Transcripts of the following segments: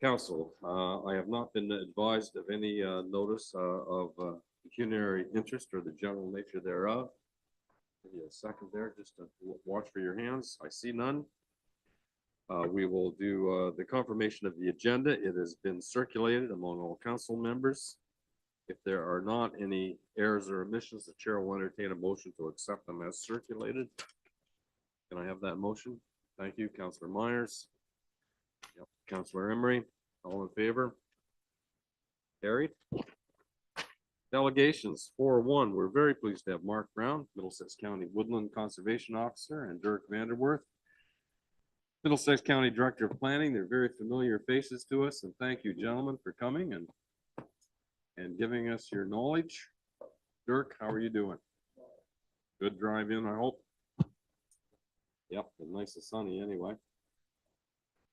Council, I have not been advised of any notice of pecuniary interest or the general nature thereof. Give you a second there just to watch for your hands. I see none. We will do the confirmation of the agenda. It has been circulated among all council members. If there are not any errors or omissions, the chair will entertain a motion to accept them as circulated. Can I have that motion? Thank you, Councillor Myers. Yep. Councillor Emery, all in favor? Carried. Delegations 4-1. We're very pleased to have Mark Brown, Middlesex County Woodland Conservation Officer, and Dirk Vanderwerth, Middlesex County Director of Planning. They're very familiar faces to us, and thank you, gentlemen, for coming and giving us your knowledge. Dirk, how are you doing? Good drive in, I hope. Yep, and nice and sunny anyway.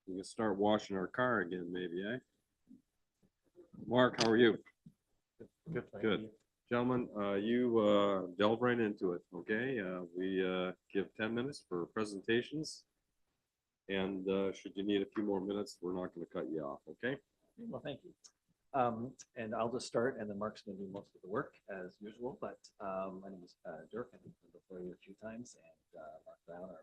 We can start washing our car again, maybe, eh? Mark, how are you? Good. Good. Gentlemen, you delve right into it, okay? We give 10 minutes for presentations. And should you need a few more minutes, we're not going to cut you off, okay? Well, thank you. And I'll just start, and then Mark's going to do most of the work as usual. But my name is Dirk. I've been before you a few times, and Mark Brown, our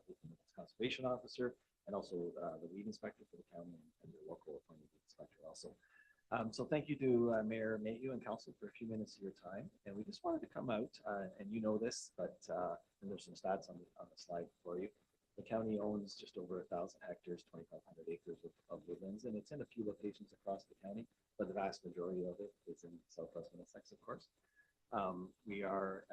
conservation officer, and also the weed inspector for the county and the local appointed weed inspector also. So thank you to Mayor Mayhew and Council for a few minutes of your time. And we just wanted to come out, and you know this, but and there's some stats on the slide for you. The county owns just over 1,000 hectares, 2,500 acres of woodlands, and it's in a few locations across the county, but the vast majority of it is in Southwest Middlesex, of course. We are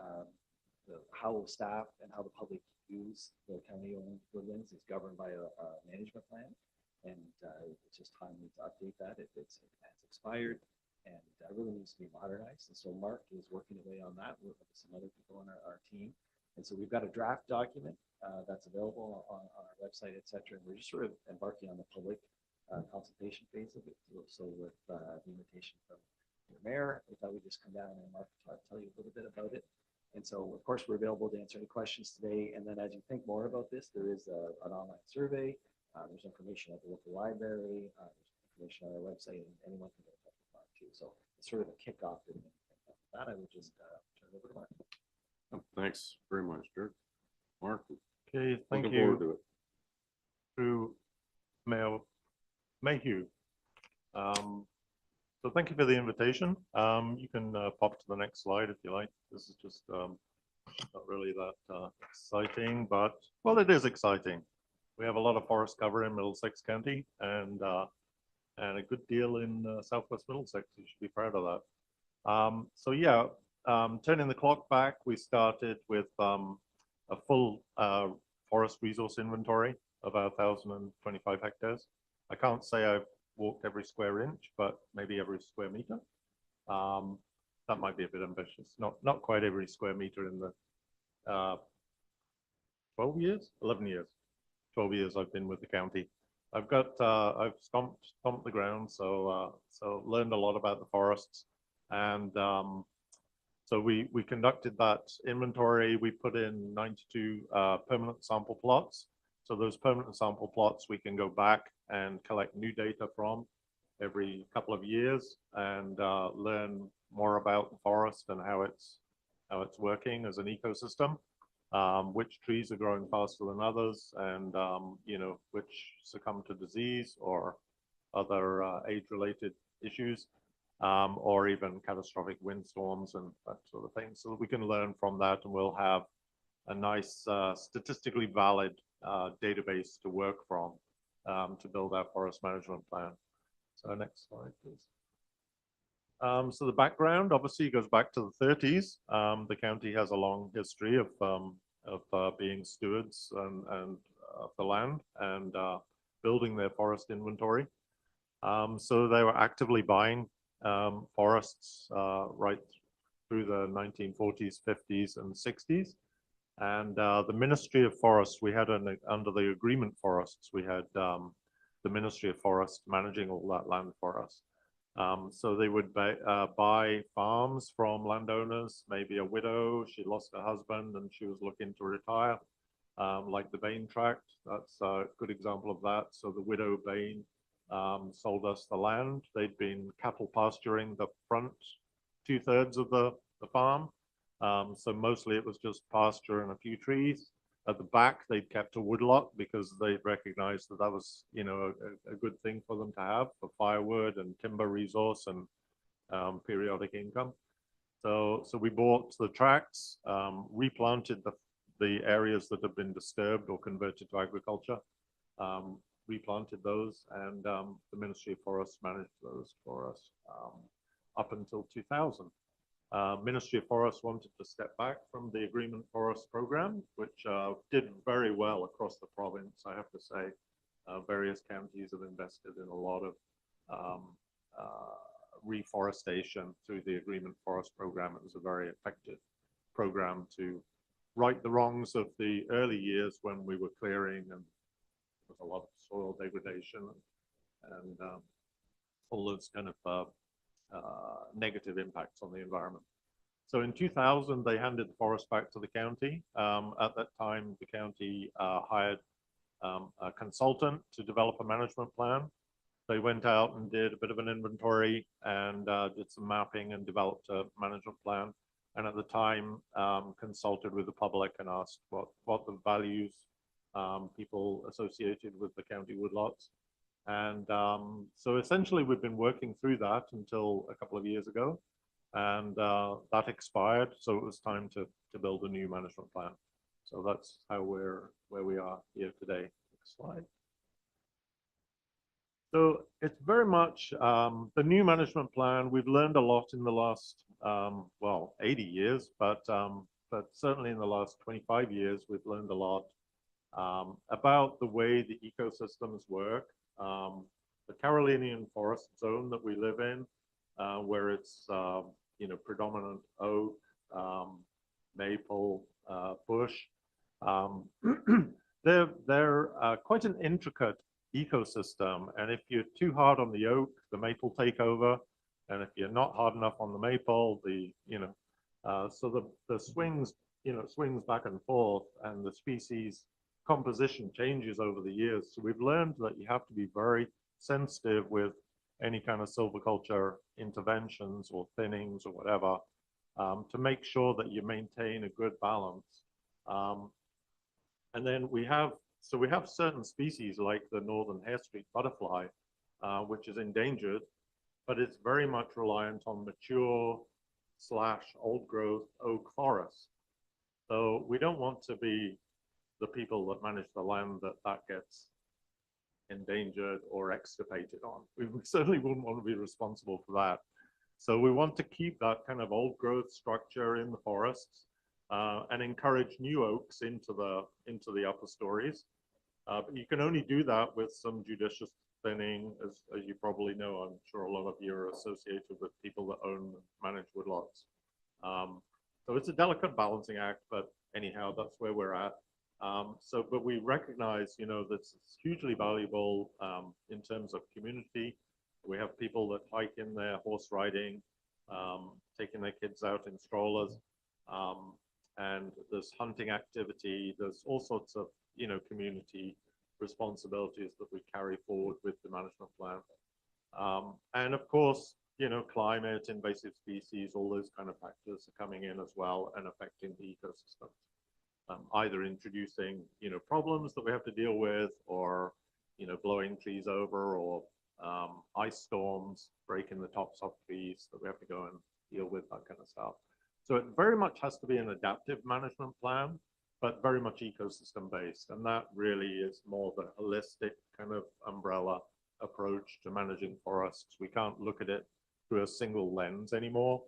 how staff and how the public use the county-owned woodlands is governed by a management plan, and it's just timely to update that if it has expired and really needs to be modernized. And so Mark is working away on that with some other people on our team. And so we've got a draft document that's available on our website, et cetera. And we're just sort of embarking on the public consultation phase of it. So with the invitation from your mayor, we thought we'd just come down and Mark tell you a little bit about it. And so, of course, we're available to answer any questions today. And then as you think more about this, there is an online survey. There's information at the local library. There's information on our website, and anyone can get in touch with Mark too. So it's sort of a kickoff. And that I would just turn it over to Mark. Oh, thanks very much, Dirk. Mark. Okay, thank Looking you. forward to it. Through Mayor Mayhew. So thank you for the invitation. You can pop to the next slide if you like. This is just not really that exciting, but well, it is exciting. We have a lot of forest cover in Middlesex County and a good deal in Southwest Middlesex. You should be proud of that. So yeah, turning the clock back, we started with a full forest resource inventory of 1,025 hectares. I can't say I've walked every square inch, but maybe every square meter. That might be a bit ambitious. Not quite every square meter in the 12 years, 11 years, 12 years I've been with the county. I've stomped the ground, so learned a lot about the forests, and so we conducted that inventory. We put in 92 permanent sample plots. So those permanent sample plots we can go back and collect new data from every couple of years and learn more about the forest and how it's working as an ecosystem, which trees are growing faster than others, and you know, which succumb to disease or other age-related issues, or even catastrophic windstorms and that sort of thing. So we can learn from that, and we'll have a nice statistically valid database to work from to build our forest management plan. So next slide, please. So the background obviously goes back to the 30s. The county has a long history of being stewards and the land and building their forest inventory. So they were actively buying forests right through the 1940s, 50s, and 60s. And the Ministry of Forests, we had under the agreement forests, we had the Ministry of Forests managing all that land for us. So they would buy farms from landowners, maybe a widow, she lost her husband and she was looking to retire, like the Bain Tract. That's a good example of that. So the widow Bain sold us the land. They'd been cattle pasturing the front 2/3 of the farm. So mostly it was just pasture and a few trees. At the back, they'd kept a woodlot because they recognized that that was, you know, a good thing for them to have for firewood and timber resource and periodic income. So we bought the tracts, replanted the areas that have been disturbed or converted to agriculture, replanted those, and the Ministry of Forests managed those for us up until 2000. Ministry of Forests wanted to step back from the Agreement Forest Program, which did very well across the province, I have to say. Various counties have invested in a lot of reforestation through the Agreement Forest Program. It was a very effective program to right the wrongs of the early years when we were clearing and there was a lot of soil degradation and all those kind of negative impacts on the environment. So in 2000, they handed the forest back to the county. At that time, the county hired a consultant to develop a management plan. They went out and did a bit of an inventory and did some mapping and developed a management plan. And at the time, consulted with the public and asked what the values people associated with the county woodlots. And so essentially, we've been working through that until a couple of years ago, and that expired. So it was time to build a new management plan. So that's how where we are here today. Next slide. So it's very much the new management plan. We've learned a lot in the last, well, 80 years, but certainly in the last 25 years, we've learned a lot about the way the ecosystems work. The Carolinian forest zone that we live in, where it's you know, predominant oak, maple, bush. They're quite an intricate ecosystem, and if you're too hard on the oak, the maple take over, and if you're not hard enough on the maple, so the swings, you know, swings back and forth, and the species composition changes over the years. So we've learned that you have to be very sensitive with any kind of silviculture interventions or thinnings or whatever to make sure that you maintain a good balance. And then we have certain species like the northern hair streak butterfly, which is endangered, but it's very much reliant on mature / old growth oak forests. So we don't want to be the people that manage the land that gets endangered or extirpated on. We certainly wouldn't want to be responsible for that. So we want to keep that kind of old growth structure in the forests and encourage new oaks into the upper stories. But you can only do that with some judicious thinning, as you probably know. I'm sure a lot of you are associated with people that own and manage woodlots. So it's a delicate balancing act, but anyhow, that's where we're at. But we recognize, you know, that it's hugely valuable in terms of community. We have people that hike in there, horse riding, taking their kids out in strollers, and there's hunting activity. There's all sorts of, you know, community responsibilities that we carry forward with the management plan. And of course, you know, climate, invasive species, all those kind of factors are coming in as well and affecting the ecosystem. Either introducing, you know, problems that we have to deal with, or, you know, blowing trees over, or ice storms, breaking the tops off trees that we have to go and deal with, that kind of stuff. So it very much has to be an adaptive management plan, but very much ecosystem based. And that really is more the holistic kind of umbrella approach to managing forests. We can't look at it through a single lens anymore.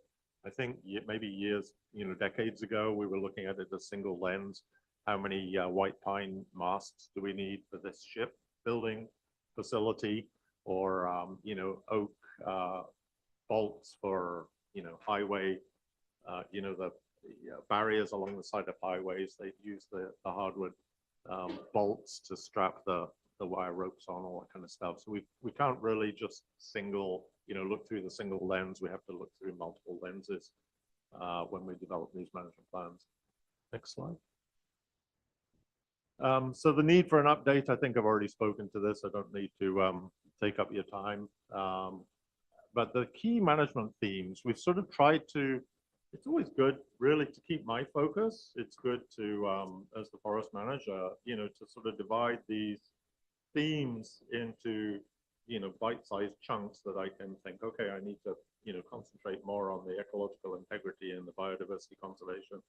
I think maybe years, you know, decades ago, we were looking at it as a single lens. How many white pine masts do we need for this shipbuilding facility? Or, you know, oak bolts for, you know, highway, you know, the barriers along the side of highways. They use the hardwood bolts to strap the wire ropes on, all that kind of stuff. So we can't really just look through the single lens. We have to look through multiple lenses when we develop these management plans. Next slide. So the need for an update, I think I've already spoken to this. I don't need to take up your time. But the key management themes, we've sort of tried to, it's always good really to keep my focus. It's good to, as the forest manager, to sort of divide these themes into, bite-sized chunks that I can think, okay, I need to, concentrate more on the ecological integrity and the biodiversity conservation.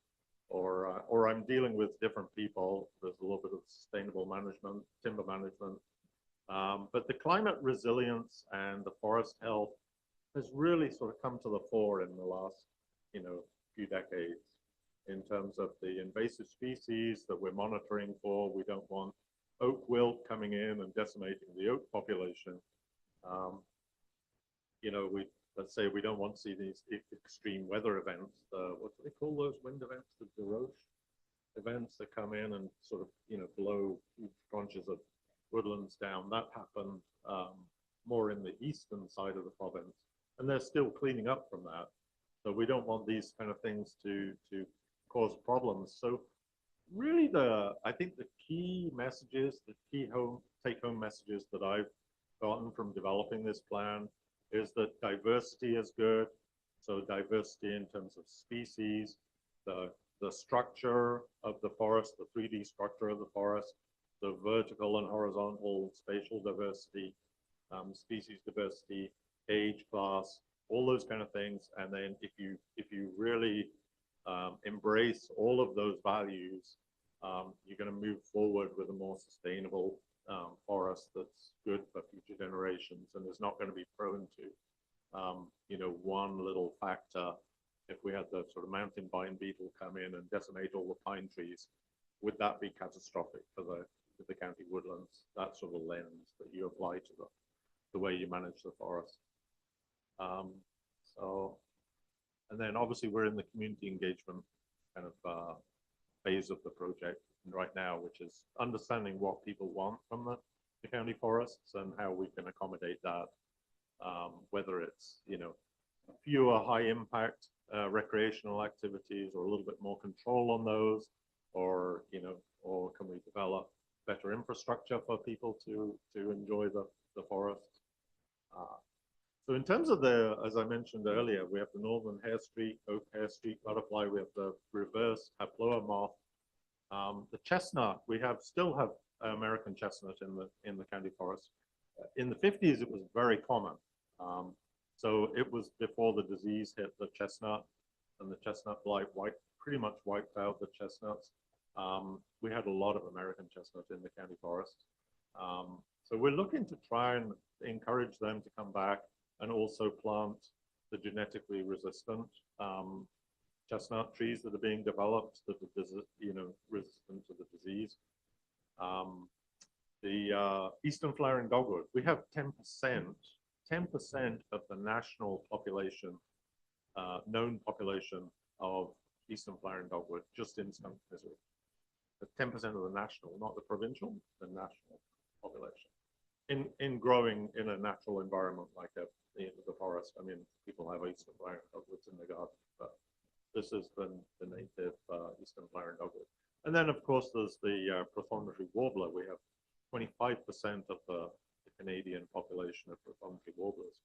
Or I'm dealing with different people. There's a little bit of sustainable management, timber management. But the climate resilience and the forest health has really sort of come to the fore in the last, few decades in terms of the invasive species that we're monitoring for. We don't want oak wilt coming in and decimating the oak population. Let's say we don't want to see these extreme weather events. What do they call those wind events? The Deroche events that come in and sort of, blow huge branches of woodlands down. That happened more in the eastern side of the province, and they're still cleaning up from that. So we don't want these kind of things to cause problems. So really, I think the key messages, the key take-home messages that I've gotten from developing this plan is that diversity is good. So diversity in terms of species, the structure of the forest, the 3D structure of the forest, the vertical and horizontal spatial diversity, species diversity, age class, all those kind of things. And then if you really embrace all of those values, you're going to move forward with a more sustainable forest that's good for future generations and is not going to be prone to, one little factor. If we had the sort of mountain vine beetle come in and decimate all the pine trees, would that be catastrophic for the county woodlands? That sort of lens that you apply to the way you manage the forest. And then obviously we're in the community engagement kind of phase of the project right now, which is understanding what people want from the county forests and how we can accommodate that, whether it's, fewer high impact recreational activities or a little bit more control on those, or, or can we develop better infrastructure for people to enjoy the forest. So in terms of as I mentioned earlier, we have the northern hair streak, oak hair streak butterfly. We have the reverse haploa moth. The chestnut, we still have American chestnut in the county forest. In the 50s, it was very common. So it was before the disease hit the chestnut, and the chestnut blight pretty much wiped out the chestnuts. We had a lot of American chestnut in the county forest. So we're looking to try and encourage them to come back and also plant the genetically resistant chestnut trees that are being developed that are, resistant to the disease. The eastern flowering dogwood, we have 10% of the national population, known population of eastern flowering dogwood just in skunk misery. 10% of the national, not the provincial, the national population. In growing in a natural environment like the forest. I mean, people have eastern flowering dogwoods in the garden, but this is the native eastern flowering dogwood. And then, of course, there's the prothondry warbler. We have 25% of the Canadian population of prothondry warblers.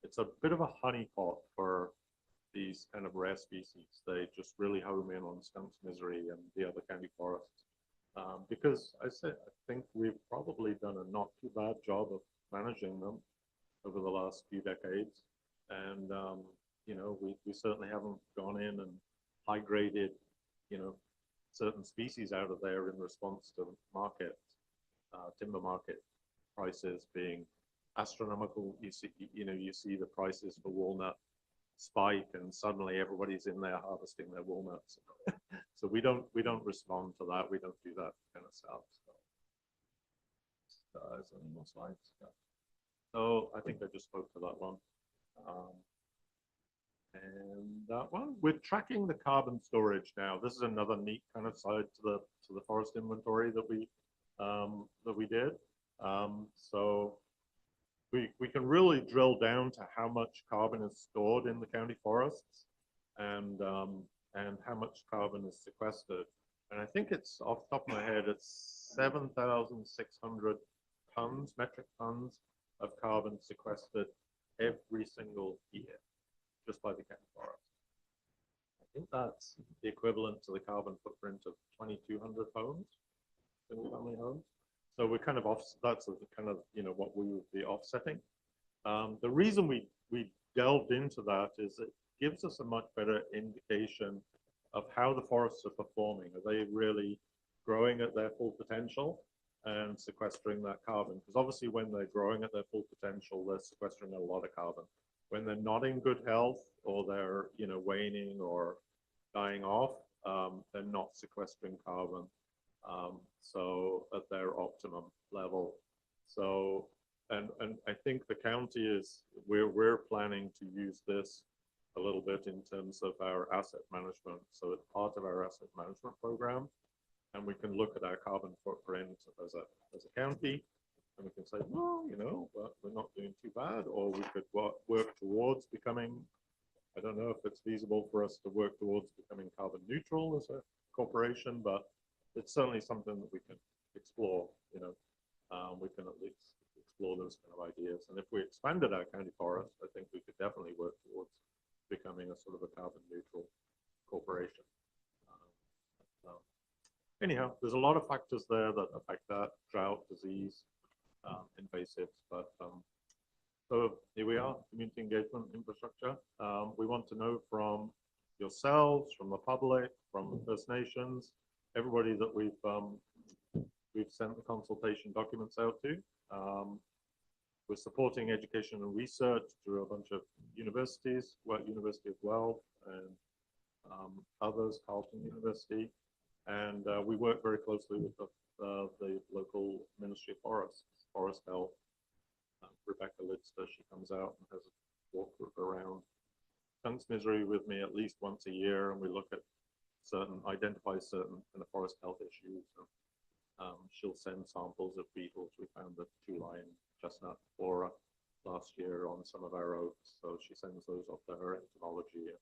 It's a bit of a honeypot for these kind of rare species. They just really home in on skunk's misery and the other county forests. Because I think we've probably done a not too bad job of managing them over the last few decades. And, we certainly haven't gone in and high graded, certain species out of there in response to timber market prices being astronomical. You see the prices for walnut spike and suddenly everybody's in there harvesting their walnuts. So we don't respond to that. We don't do that kind of stuff. So, is there any more slides? Yeah. So I think I just spoke to that one. And that one, we're tracking the carbon storage now. This is another neat kind of side to the forest inventory that we did. So we can really drill down to how much carbon is stored in the county forests and how much carbon is sequestered. And I think it's off the top of my head, it's 7,600 tons, metric tons of carbon sequestered every single year, just by the county forest. I think that's the equivalent to the carbon footprint of 2,200 homes, single family homes. So we're kind of off, that's the kind of, what we would be offsetting. The reason we delved into that is it gives us a much better indication of how the forests are performing. Are they really growing at their full potential and sequestering that carbon? Because obviously when they're growing at their full potential, they're sequestering a lot of carbon. When they're not in good health or they're, waning or dying off, they're not sequestering carbon. So at their optimum level. So, and I think the county is, we're planning to use this a little bit in terms of our asset management. So it's part of our asset management program. And we can look at our carbon footprint as a county, and we can say, well, but we're not doing too bad, or we could work towards becoming, I don't know if it's feasible for us to work towards becoming carbon neutral as a corporation, but it's certainly something that we can explore. We can at least explore those kind of ideas. And if we expanded our county forest, I think we could definitely work towards becoming a sort of a carbon neutral corporation. Anyhow, there's a lot of factors there that affect that: drought, disease, invasives. But so here we are, community engagement infrastructure. We want to know from yourselves, from the public, from the First Nations, everybody that we've sent the consultation documents out to. We're supporting education and research through a bunch of universities, University of Guelph and others, Carleton University. And we work very closely with the local Ministry of Forests, Forest Health. Rebecca Lidster, she comes out and has a walk around Skunks Misery with me at least once a year, and we look at identify certain kind of forest health issues. And, she'll send samples of beetles. We found the two-line chestnut flora last year on some of our oaks, so she sends those off to her entomology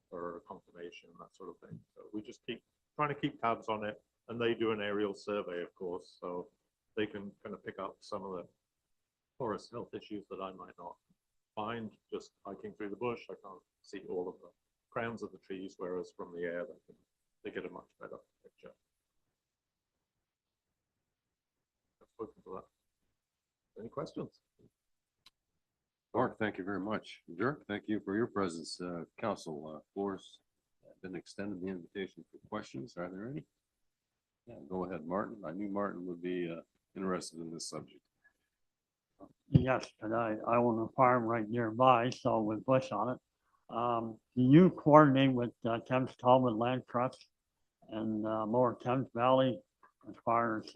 for confirmation, that sort of thing. So we just keep trying to keep tabs on it, and they do an aerial survey, of course, so they can kind of pick up some of the forest health issues that I might not find just hiking through the bush. I can't see all of the crowns of the trees, whereas from the air they get a much better picture. I've spoken to that. Any questions? Mark, thank you very much. Dirk, thank you for your presence. Council, floors have been extended the invitation for questions. Are there any? Yeah, go ahead, Martin. I knew Martin would be interested in this subject. Yes, but I own a farm right nearby, so with bush on it. Do you coordinate with Thames Talbot Land Trust and Lower Thames Valley as far as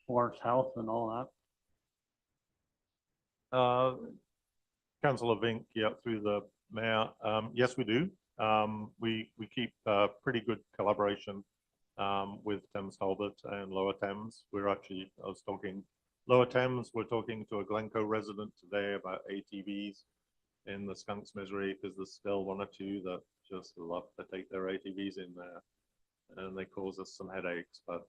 forest health and all that? Councillor Vink, yeah, through the mayor. Yes, we do. We keep pretty good collaboration with Thames Talbot and Lower Thames. I was talking Lower Thames, we're talking to a Glencoe resident today about ATVs in the Skunks Misery, because there's still one or two that just love to take their ATVs in there, and they cause us some headaches. But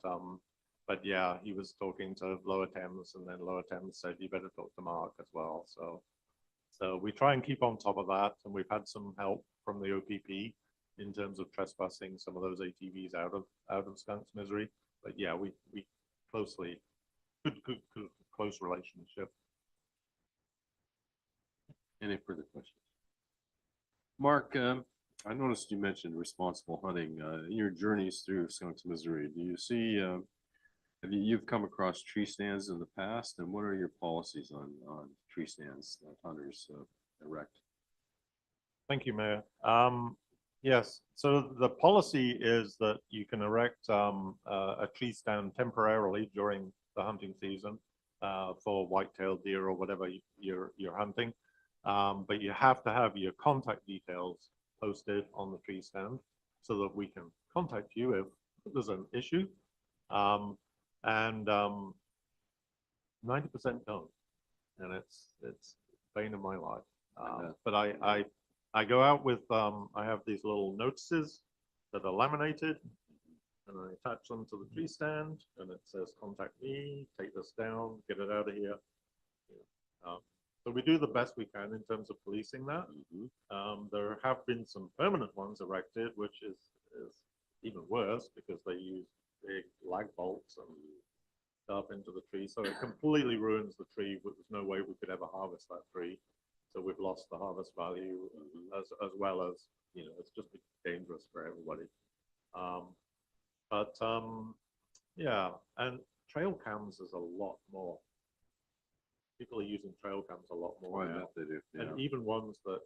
yeah, he was talking to Lower Thames, and then Lower Thames said, you better talk to Mark as well. So we try and keep on top of that, and we've had some help from the OPP in terms of trespassing some of those ATVs out of Skunks Misery. But yeah, we closely, good close relationship. Any further questions? Mark, I noticed you mentioned responsible hunting in your journeys through Skunks Misery. Do you see, you've come across tree stands in the past, and what are your policies on tree stands that hunters erect? Thank you, Mayor. Yes, so the policy is that you can erect a tree stand temporarily during the hunting season for white-tailed deer or whatever you're hunting. But you have to have your contact details posted on the tree stand so that we can contact you if there's an issue. And 90% don't, and it's bane of my life. But I go out with I have these little notices that are laminated, and I attach them to the tree stand, and it says, contact me, take this down, get it out of here. So we do the best we can in terms of policing that. There have been some permanent ones erected, which is even worse because they use big lag bolts and stuff into the tree. So it completely ruins the tree. But there's no way we could ever harvest that tree. So we've lost the harvest value as well as, it's just dangerous for everybody. Yeah, and trail cams is a lot more. People are using trail cams a lot more now. They do. Yeah. And even ones that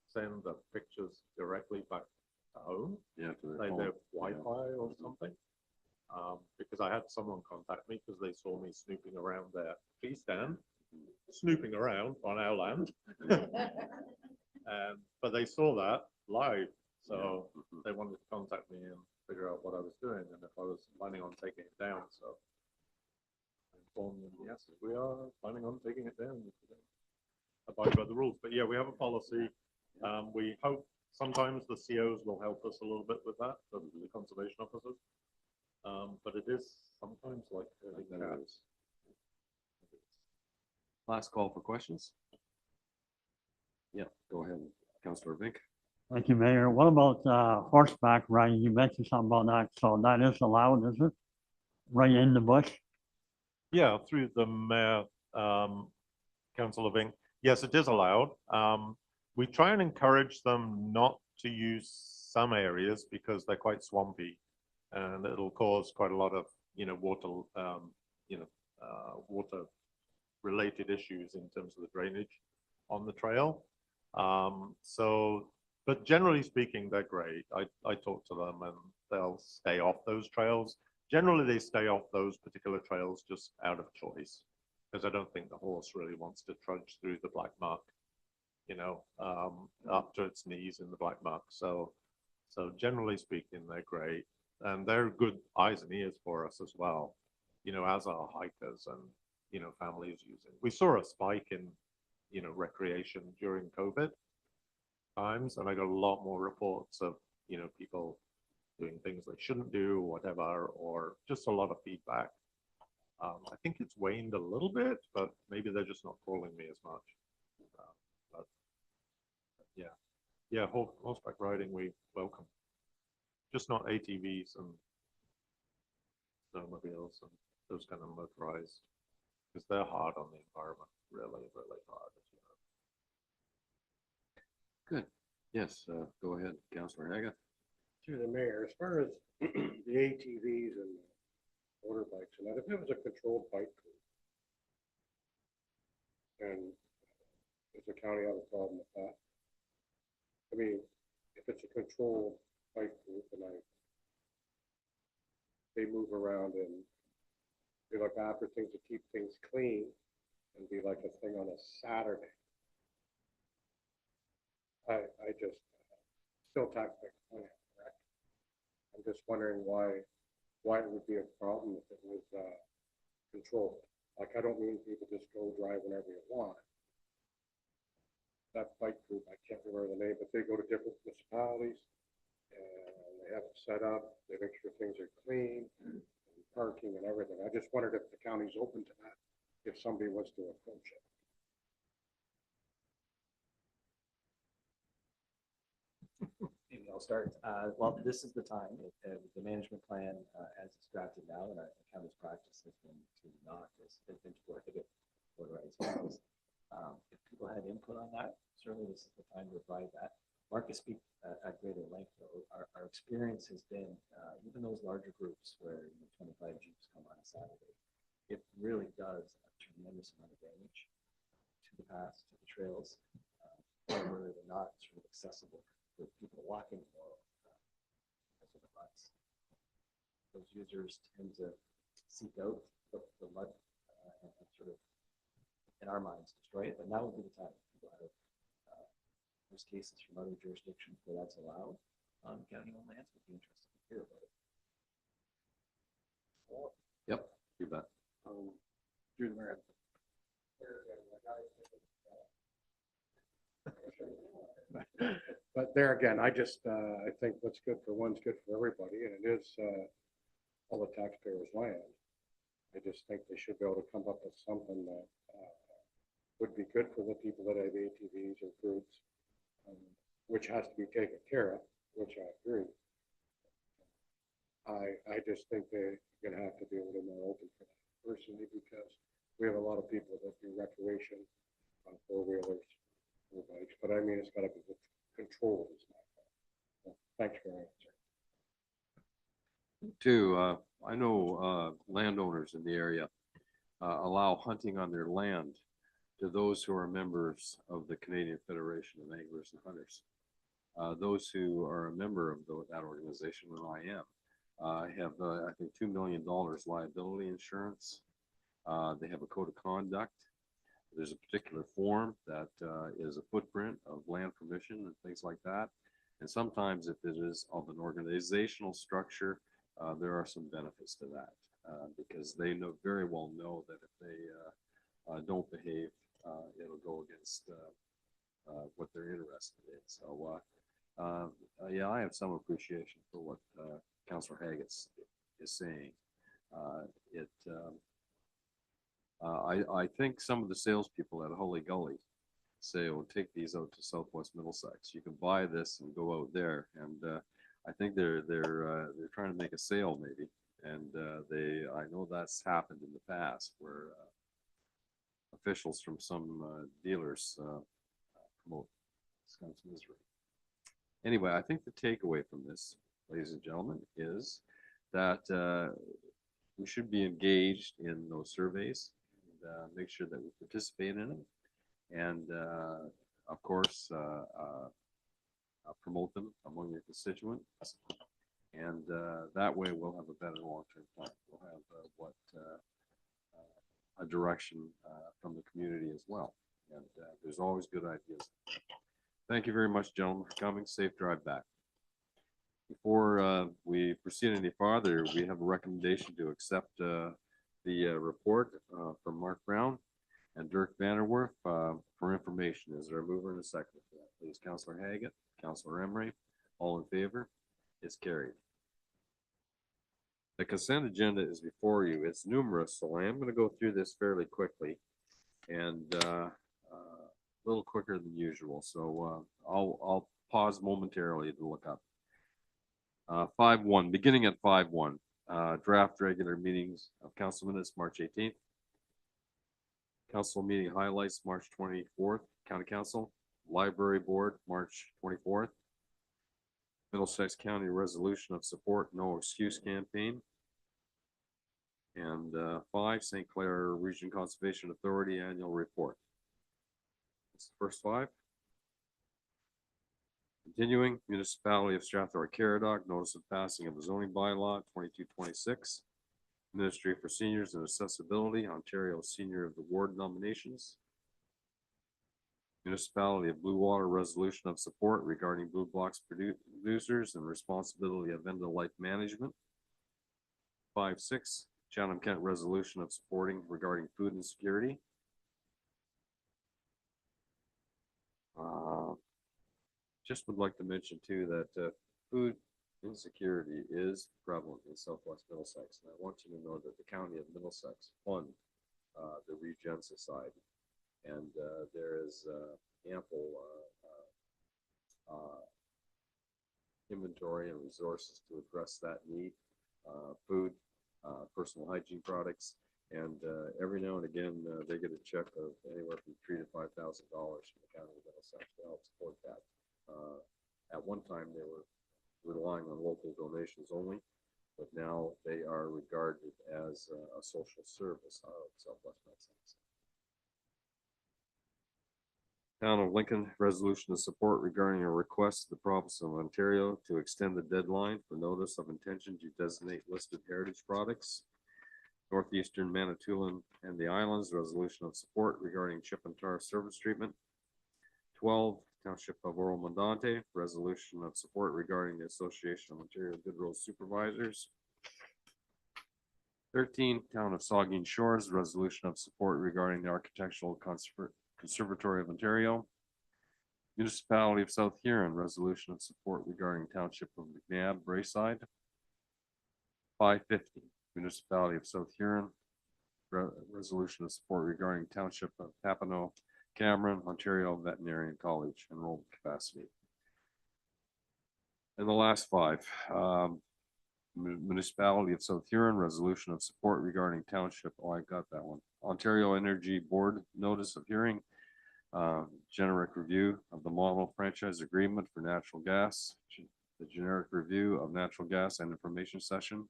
send the pictures directly back to home, Yeah, to their like phone. their Wi-Fi or something. Because I had someone contact me because they saw me snooping around their tree stand, snooping around on our land. But they saw that live, so they wanted to contact me and figure out what I was doing and if I was planning on taking it down. So I informed them, yes, we are planning on taking it down. Abide by the rules. But yeah, we have a policy. We hope sometimes the COs will help us a little bit with that, the conservation officers. But it is sometimes like cats. Last call for questions. Yeah, go ahead, Councillor Vink. Thank you, Mayor. What about horseback riding? You mentioned something about that. So that is allowed, is it? Right in the bush? Yeah, through the mayor, Councillor Vink. Yes, it is allowed. We try and encourage them not to use some areas because they're quite swampy, and it'll cause quite a lot of water-related issues in terms of the drainage on the trail. But generally speaking, they're great. I talk to them and they'll stay off those trails. Generally, they stay off those particular trails just out of choice, because I don't think the horse really wants to trudge through the black muck, up to its knees in the black muck. So generally speaking, they're great, and they're good eyes and ears for us as well, as our hikers and, families using. We saw a spike in, recreation during COVID times, and I got a lot more reports of, people doing things they shouldn't do, or whatever, or just a lot of feedback. I think it's waned a little bit, but maybe they're just not calling me as much. But yeah, horseback riding we welcome. Just not ATVs and snowmobiles and those kind of motorized, because they're hard on the environment, really, really hard. Good. Yes, go ahead, Councillor Haga. To the mayor, as far as the ATVs and motorbikes and that, if it was a controlled bike group, and does the county have a problem with that? I mean, if it's a controlled bike group and they move around and they look after things to keep things clean and be like a thing on a Saturday, I just still taxpayer money, correct? I'm just wondering why it would be a problem if it was controlled. Like, I don't mean people just go drive whenever you want. That bike group, I can't remember the name, but they go to different municipalities and they have it set up. They make sure things are clean, and parking and everything. I just wondered if the county's open to that, if somebody wants to approach it. Maybe I'll start. Well, this is the time. The management plan, as it's drafted now, and our county's practice has been to not, has been to prohibit motorized vehicles. If people had input on that, certainly this is the time to provide that. Marcus speak at greater length, though. Our experience has been, even those larger groups where 25 Jeeps come on a Saturday, it really does a tremendous amount of damage to the paths, to the trails, where they're not sort of accessible for people walking or because of the ruts. Those users tend to seek out the mud and sort of, in our minds, destroy it. But now would be the time. People have there's cases from other jurisdictions where that's allowed on county-owned lands. Would be interested to hear about it. Yep, you bet. Through the mayor. But there again, I just I think what's good for one's good for everybody, and it is all the taxpayers' land. I just think they should be able to come up with something that would be good for the people that have ATVs or groups, which has to be taken care of, which I agree. I just think they're gonna have to be a little more open for that personally, because we have a lot of people that do recreation on four-wheelers, or bikes, but I mean, it's gotta be controlled is my thought. So, thanks for your answer. Two, I know landowners in the area allow hunting on their land to those who are members of the Canadian Federation of Anglers and Hunters. Those who are a member of that organization, and I am, have, I think, $2 million liability insurance. They have a code of conduct. There's a particular form that is a footprint of land permission and things like that. And sometimes if it is of an organizational structure, there are some benefits to that because they very well know that if they don't behave, it'll go against what they're interested in. So yeah, I have some appreciation for what Councillor Haggett is saying. I think some of the salespeople at Holy Gully say, "Oh, take these out to Southwest Middlesex. You can buy this and go out there." And I think they're trying to make a sale maybe, and I know that's happened in the past where officials from some dealers promote this kind of misery. Anyway, I think the takeaway from this, ladies and gentlemen, is that we should be engaged in those surveys and make sure that we participate in them, and of course promote them among your constituents, and that way we'll have a better long-term plan. We'll have a direction from the community as well, and there's always good ideas. Thank you very much, gentlemen, for coming. Safe drive back. Before we proceed any farther, we have a recommendation to accept the report from Mark Brown and Dirk Vanderwerf for information. Is there a mover and a second for that? Please, Councillor Haggett, Councillor Emery, all in favor? It's carried. The consent agenda is before you. It's numerous, so I am going to go through this fairly quickly and a little quicker than usual. So I'll pause momentarily to look up. 5.1, beginning at 5.1, draft regular meetings of council minutes, March 18th. Council meeting highlights, March 24th, County Council, Library Board, March 24th. Middlesex County Resolution of Support, No Excuse Campaign. And 5, St. Clair Region Conservation Authority Annual Report. That's the first 5. Continuing, Municipality of Strathroy-Caradoc, notice of passing of the zoning bylaw 2226. Ministry for Seniors and Accessibility, Ontario Senior of the Ward nominations. Municipality of Blue Water resolution of support regarding Blue Blocks producers and responsibility of end-of-life management. 5.6, Chatham-Kent resolution of supporting regarding food insecurity. Just would like to mention too that food insecurity is prevalent in Southwest Middlesex, and I want you to know that the County of Middlesex fund the Regen Society, and there is ample inventory and resources to address that need. Food, personal hygiene products, and every now and again they get a check of anywhere from $3,000 to $5,000 from the County of Middlesex to help support that. At one time they were relying on local donations only, but now they are regarded as a social service out of Southwest Middlesex. Town of Lincoln resolution of support regarding a request to the province of Ontario to extend the deadline for notice of intention to designate listed heritage products. Northeastern Manitoulin and the Islands resolution of support regarding chip and tar surface treatment. 12, Township of Oro-Mondante resolution of support regarding the Association of Ontario Good Road Supervisors. 13, Town of Saugeen Shores resolution of support regarding the Architectural Conservatory of Ontario. Municipality of South Huron resolution of support regarding Township of McNabb Braeside. 550, Municipality of South Huron, resolution of support regarding Township of Papineau, Cameron, Ontario Veterinarian College enrollment capacity. And the last 5, Municipality of South Huron, resolution of support regarding Township, oh, I got that one, Ontario Energy Board notice of hearing, generic review of the model franchise agreement for natural gas, the generic review of natural gas and information session,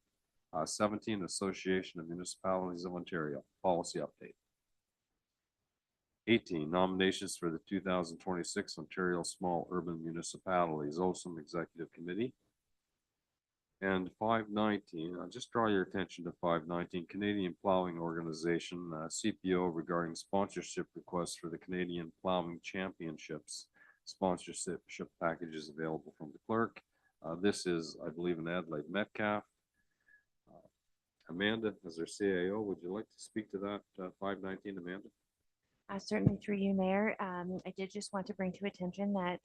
17, Association of Municipalities of Ontario, policy update. 18, nominations for the 2026 Ontario Small Urban Municipalities, OSM Executive Committee. And 519, I'll just draw your attention to 519, Canadian Plowing Organization, CPO, regarding sponsorship requests for the Canadian Plowing Championships. Sponsorship packages available from the clerk. This is, I believe, in Adelaide Metcalf. Amanda, as our CAO, would you like to speak to that 519, Amanda? Certainly through you, Mayor. I did just want to bring to attention that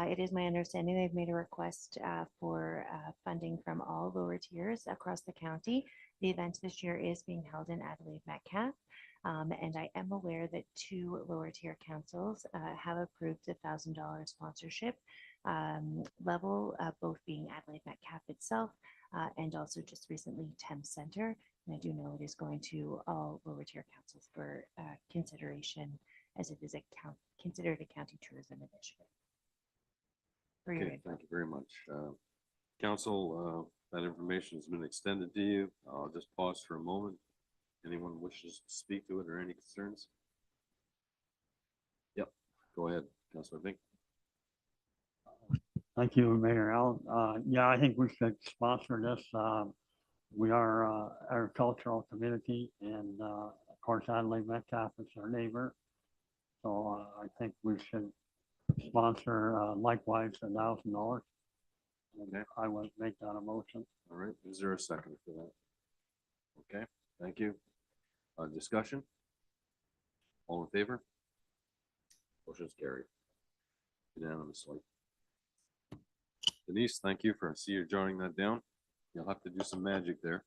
it is my understanding they've made a request for funding from all lower tiers across the county. The event this year is being held in Adelaide Metcalf. And I am aware that 2 lower tier councils have approved the $1,000 sponsorship level, both being Adelaide Metcalf itself and also just recently Thames Center. And I do know it is going to all lower tier councils for consideration, as it is considered a county tourism initiative. For your Okay, info. thank you very much. Council, that information has been extended to you. I'll just pause for a moment. Anyone wishes to speak to it or any concerns? Yep, go ahead, Councilor Vink. Thank you, Mayor Al. Yeah, I think we should sponsor this. We are agricultural community, and of course, Adelaide Metcalf is our neighbor. So I think we should sponsor likewise $1,000. Okay. I would make that a motion. All right, is there a second for that? Okay, thank you. Discussion? All in favor? Motion's carried unanimously. Denise, thank you for, I see you're jotting that down. You'll have to do some magic there.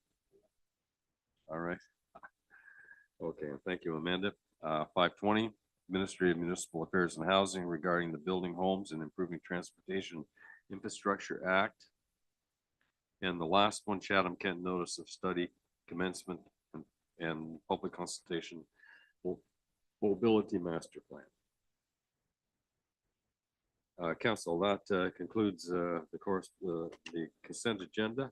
All right. Okay, thank you, Amanda. 520, Ministry of Municipal Affairs and Housing regarding the Building Homes and Improving Transportation Infrastructure Act. And the last one, Chatham Kent Notice of Study Commencement and Public Consultation Mobility Master Plan. Council, that concludes the consent agenda.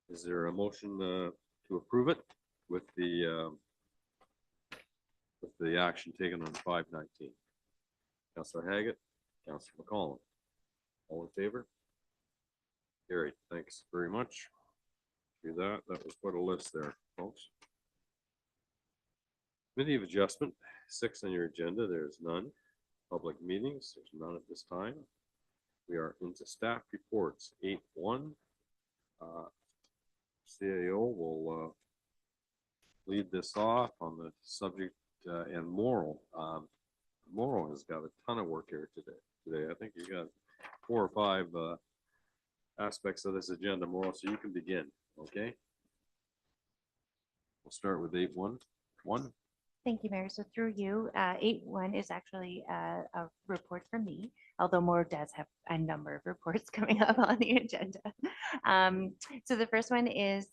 Is there a motion to approve it with the action taken on 519? Councilor Haggett, Councilor McCollum, all in favor? Carried. Thanks very much. Do that. That was quite a list there, folks. Committee of Adjustment, 6 on your agenda. There's none. Public meetings, there's none at this time. We are into staff reports. 8.1. CAO will lead this off on the subject and Morrill. Morrill has got a ton of work here today. I think you got 4 or 5 aspects of this agenda, Morrill, so you can begin. Okay. We'll start with 8.1. Thank you, Mayor. So through you, 8.1 is actually a report from me, although Maura does have a number of reports coming up on the agenda. So the first one is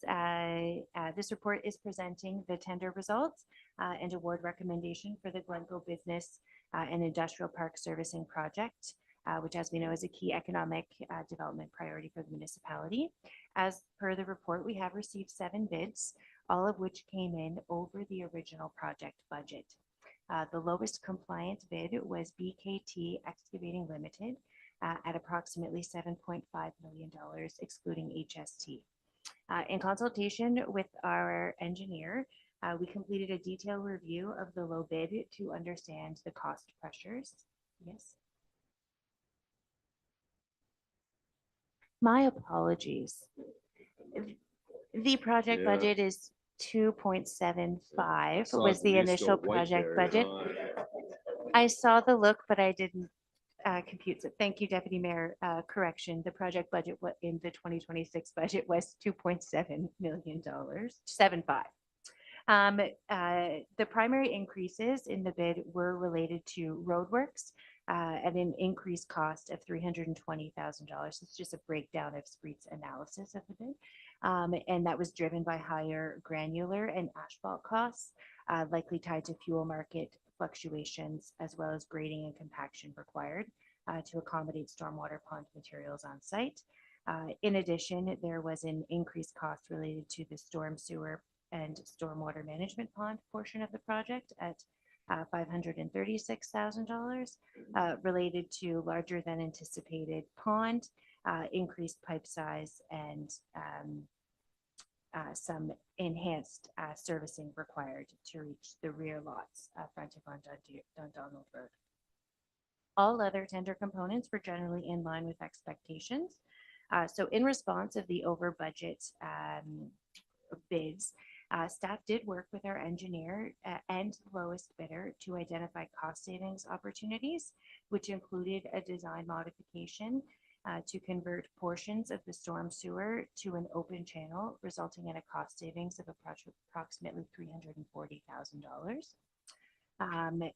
this report is presenting the tender results and award recommendation for the Glencoe Business and Industrial Park Servicing Project, which, as we know, is a key economic development priority for the municipality. As per the report, we have received 7 bids, all of which came in over the original project budget. The lowest compliant bid was BKT Excavating Limited at approximately $7.5 million, excluding HST. In consultation with our engineer, we completed a detailed review of the low bid to understand the cost pressures. Yes. My apologies. The project Yeah. budget is 2.75 Saw was the Denise go initial white project there, budget. you know. I saw the look, but I didn't computes it. Thank you, Deputy Mayor. Correction, the project budget in the 2026 budget was $2.7 million, 7.5. The primary increases in the bid were related to roadworks at an increased cost of $320,000. It's just a breakdown of Spreet's analysis of the bid. And that was driven by higher granular and asphalt costs, likely tied to fuel market fluctuations, as well as grading and compaction required to accommodate stormwater pond materials on site. In addition, there was an increased cost related to the storm sewer and stormwater management pond portion of the project at $536,000, related to larger than anticipated pond, increased pipe size, and some enhanced servicing required to reach the rear lots fronting on Dundonald Road. All other tender components were generally in line with expectations. So in response of the over budget bids, staff did work with our engineer and lowest bidder to identify cost savings opportunities, which included a design modification to convert portions of the storm sewer to an open channel, resulting in a cost savings of approximately $340,000.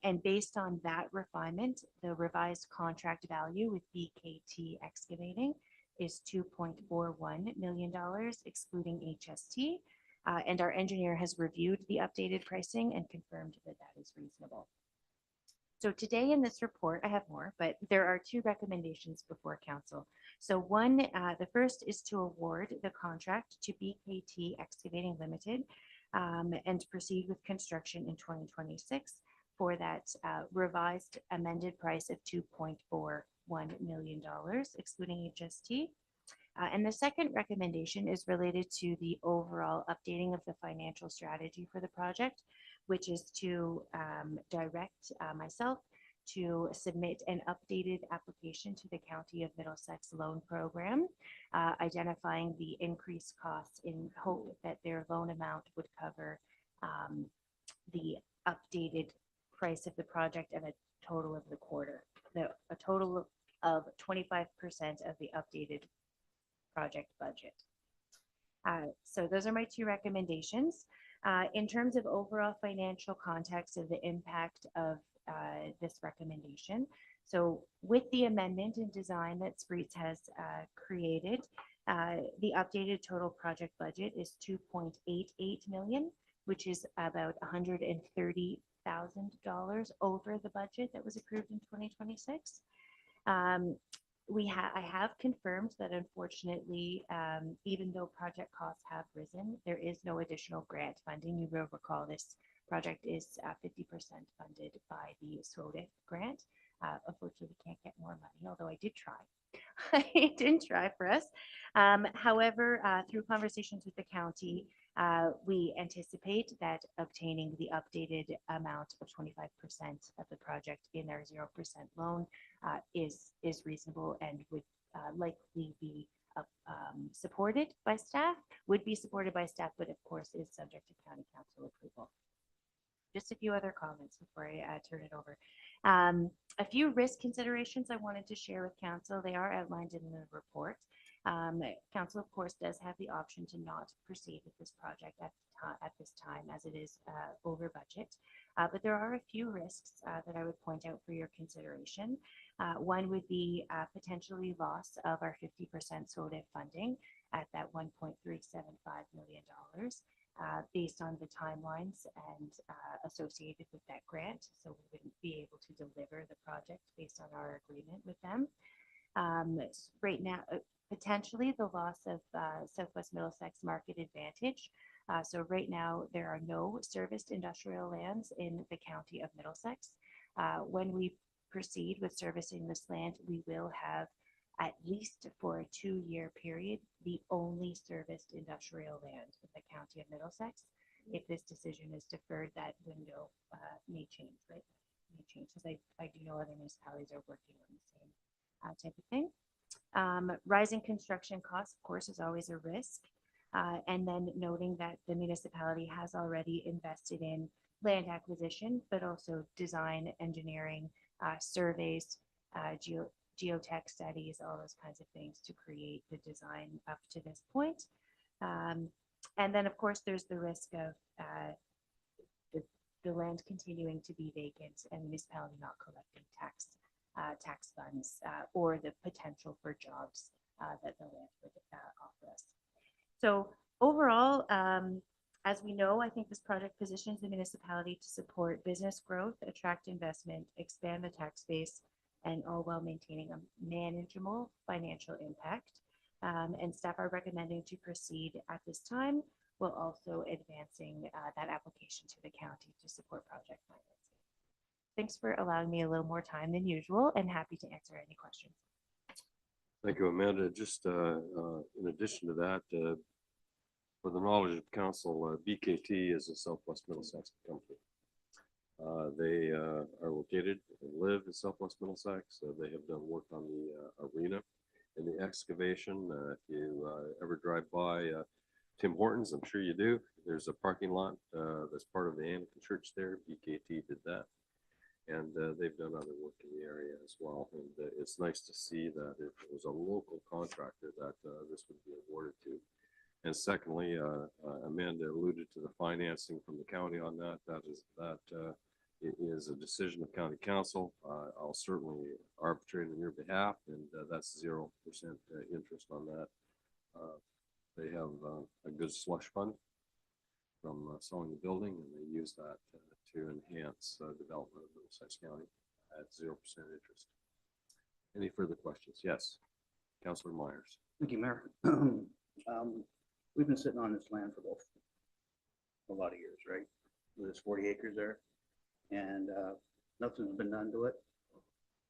And based on that refinement, the revised contract value with BKT Excavating is $2.41 million, excluding HST. And our engineer has reviewed the updated pricing and confirmed that that is reasonable. So today in this report, I have more, but there are two recommendations before council. So one, the first is to award the contract to BKT Excavating Limited and proceed with construction in 2026 for that revised amended price of $2.41 million, excluding HST. And the second recommendation is related to the overall updating of the financial strategy for the project, which is to direct myself to submit an updated application to the County of Middlesex loan program, identifying the increased costs in hope that their loan amount would cover the updated price of the project and a total of the quarter, a total of 25% of the updated project budget. So those are my two recommendations. In terms of overall financial context of the impact of this recommendation, so with the amendment and design that Spreet's has created, the updated total project budget is $2.88 million, which is about $130,000 over the budget that was approved in 2026. I have confirmed that unfortunately, even though project costs have risen, there is no additional grant funding. You will recall this project is 50% funded by the SWOTIF grant. Unfortunately, we can't get more money, although I did try. I did try for us. However, through conversations with the county, we anticipate that obtaining the updated amount of 25% of the project in their 0% loan is reasonable and would likely be supported by staff, but of course is subject to county council approval. Just a few other comments before I turn it over. A few risk considerations I wanted to share with council. They are outlined in the report. Council, of course, does have the option to not proceed with this project at this time, as it is over budget. But there are a few risks that I would point out for your consideration. One would be potentially loss of our 50% SWOTIF funding at that $1.375 million. Based on the timelines and associated with that grant. So we wouldn't be able to deliver the project based on our agreement with them. Right now, potentially the loss of Southwest Middlesex market advantage. So right now there are no serviced industrial lands in the County of Middlesex. When we proceed with servicing this land, we will have, at least for a 2-year period, the only serviced industrial land in the County of Middlesex. If this decision is deferred, that window may change, right? May change, because I do know other municipalities are working on the same type of thing. Rising construction costs, of course, is always a risk. And then noting that the municipality has already invested in land acquisition, but also design, engineering, surveys, geotech studies, all those kinds of things to create the design up to this point. And then, of course, there's the risk of the land continuing to be vacant and municipality not collecting tax funds or the potential for jobs that the land would offer us. So overall, as we know, I think this project positions the municipality to support business growth, attract investment, expand the tax base, and all while maintaining a manageable financial impact. And staff are recommending to proceed at this time, while also advancing that application to the county to support project financing. Thanks for allowing me a little more time than usual, and happy to answer any questions. Thank you, Amanda. Just in addition to that, for the knowledge of council, BKT is a Southwest Middlesex company. They are located and live in Southwest Middlesex. They have done work on the arena and the excavation. If you ever drive by Tim Hortons, I'm sure you do. There's a parking lot that's part of the Anglican Church there. BKT did that. And they've done other work in the area as well. And it's nice to see that it was a local contractor that this would be awarded to. And secondly, Amanda alluded to the financing from the county on that. That is a decision of county council. I'll certainly arbitrate on your behalf, and that's 0% interest on that. They have a good slush fund from selling the building, and they use that to enhance development of Middlesex County at 0% interest. Any further questions? Yes, Councillor Myers. Thank you, Mayor. We've been sitting on this land for a lot of years, right? There's 40 acres there, and nothing's been done to it.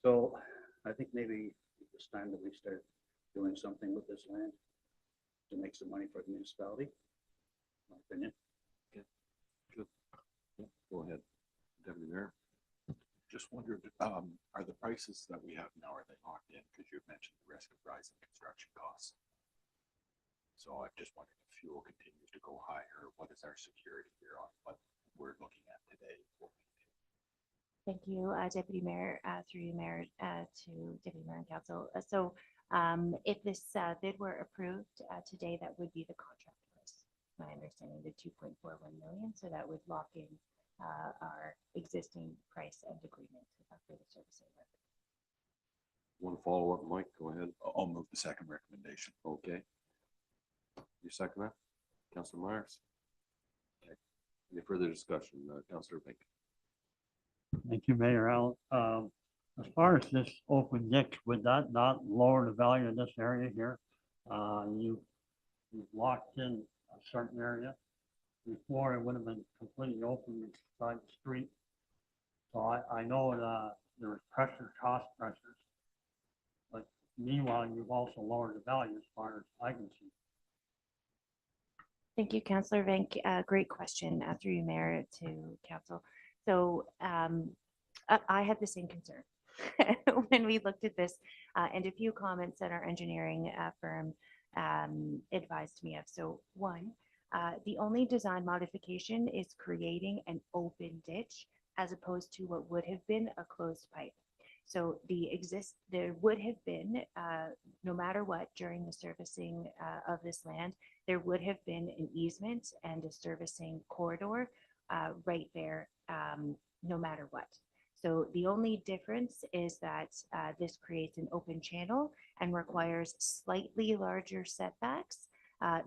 So I think maybe it's time that we start doing something with this land to make some money for the municipality, in my opinion. Good. Yeah, go ahead, Deputy Mayor. Just wondered, are the prices that we have now, are they locked in? Because you mentioned the risk of rising construction costs. So I'm just wondering if fuel continues to go higher, what is our security here on what we're looking at today? Thank you, Deputy Mayor, through you, Mayor, to Deputy Mayor and Council. So if this bid were approved today, that would be the contract price. My understanding, the 2.41 million. So that would lock in our existing price and agreement for the servicing work. One follow-up, Mike, go ahead. I'll move the second recommendation. Okay. You second that? Councillor Myers? Okay. Any further discussion? Councillor Pink. Thank you, Mayor Al. As far as this open ditch, would that not lower the value of this area here? You've locked in a certain area. Before it would have been completely open beside the street. So I know that there was cost pressures. But meanwhile, you've also lowered the value as far as I can see. Thank you, Councillor Vink. Great question through you, Mayor, to Council. So I had the same concern when we looked at this, and a few comments that our engineering firm advised me of. So one, the only design modification is creating an open ditch as opposed to what would have been a closed pipe. So there would have been, no matter what, during the servicing of this land, there would have been an easement and a servicing corridor right there, no matter what. So the only difference is that this creates an open channel and requires slightly larger setbacks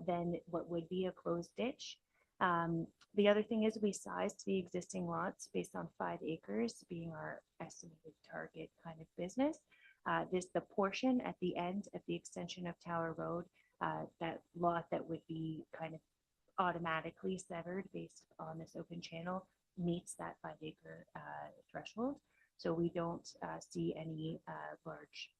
than what would be a closed ditch. The other thing is we sized the existing lots based on 5 acres being our estimated target kind of business. The portion at the end of the extension of Tower Road, that lot that would be kind of automatically severed based on this open channel meets that 5-acre threshold. So we don't see any large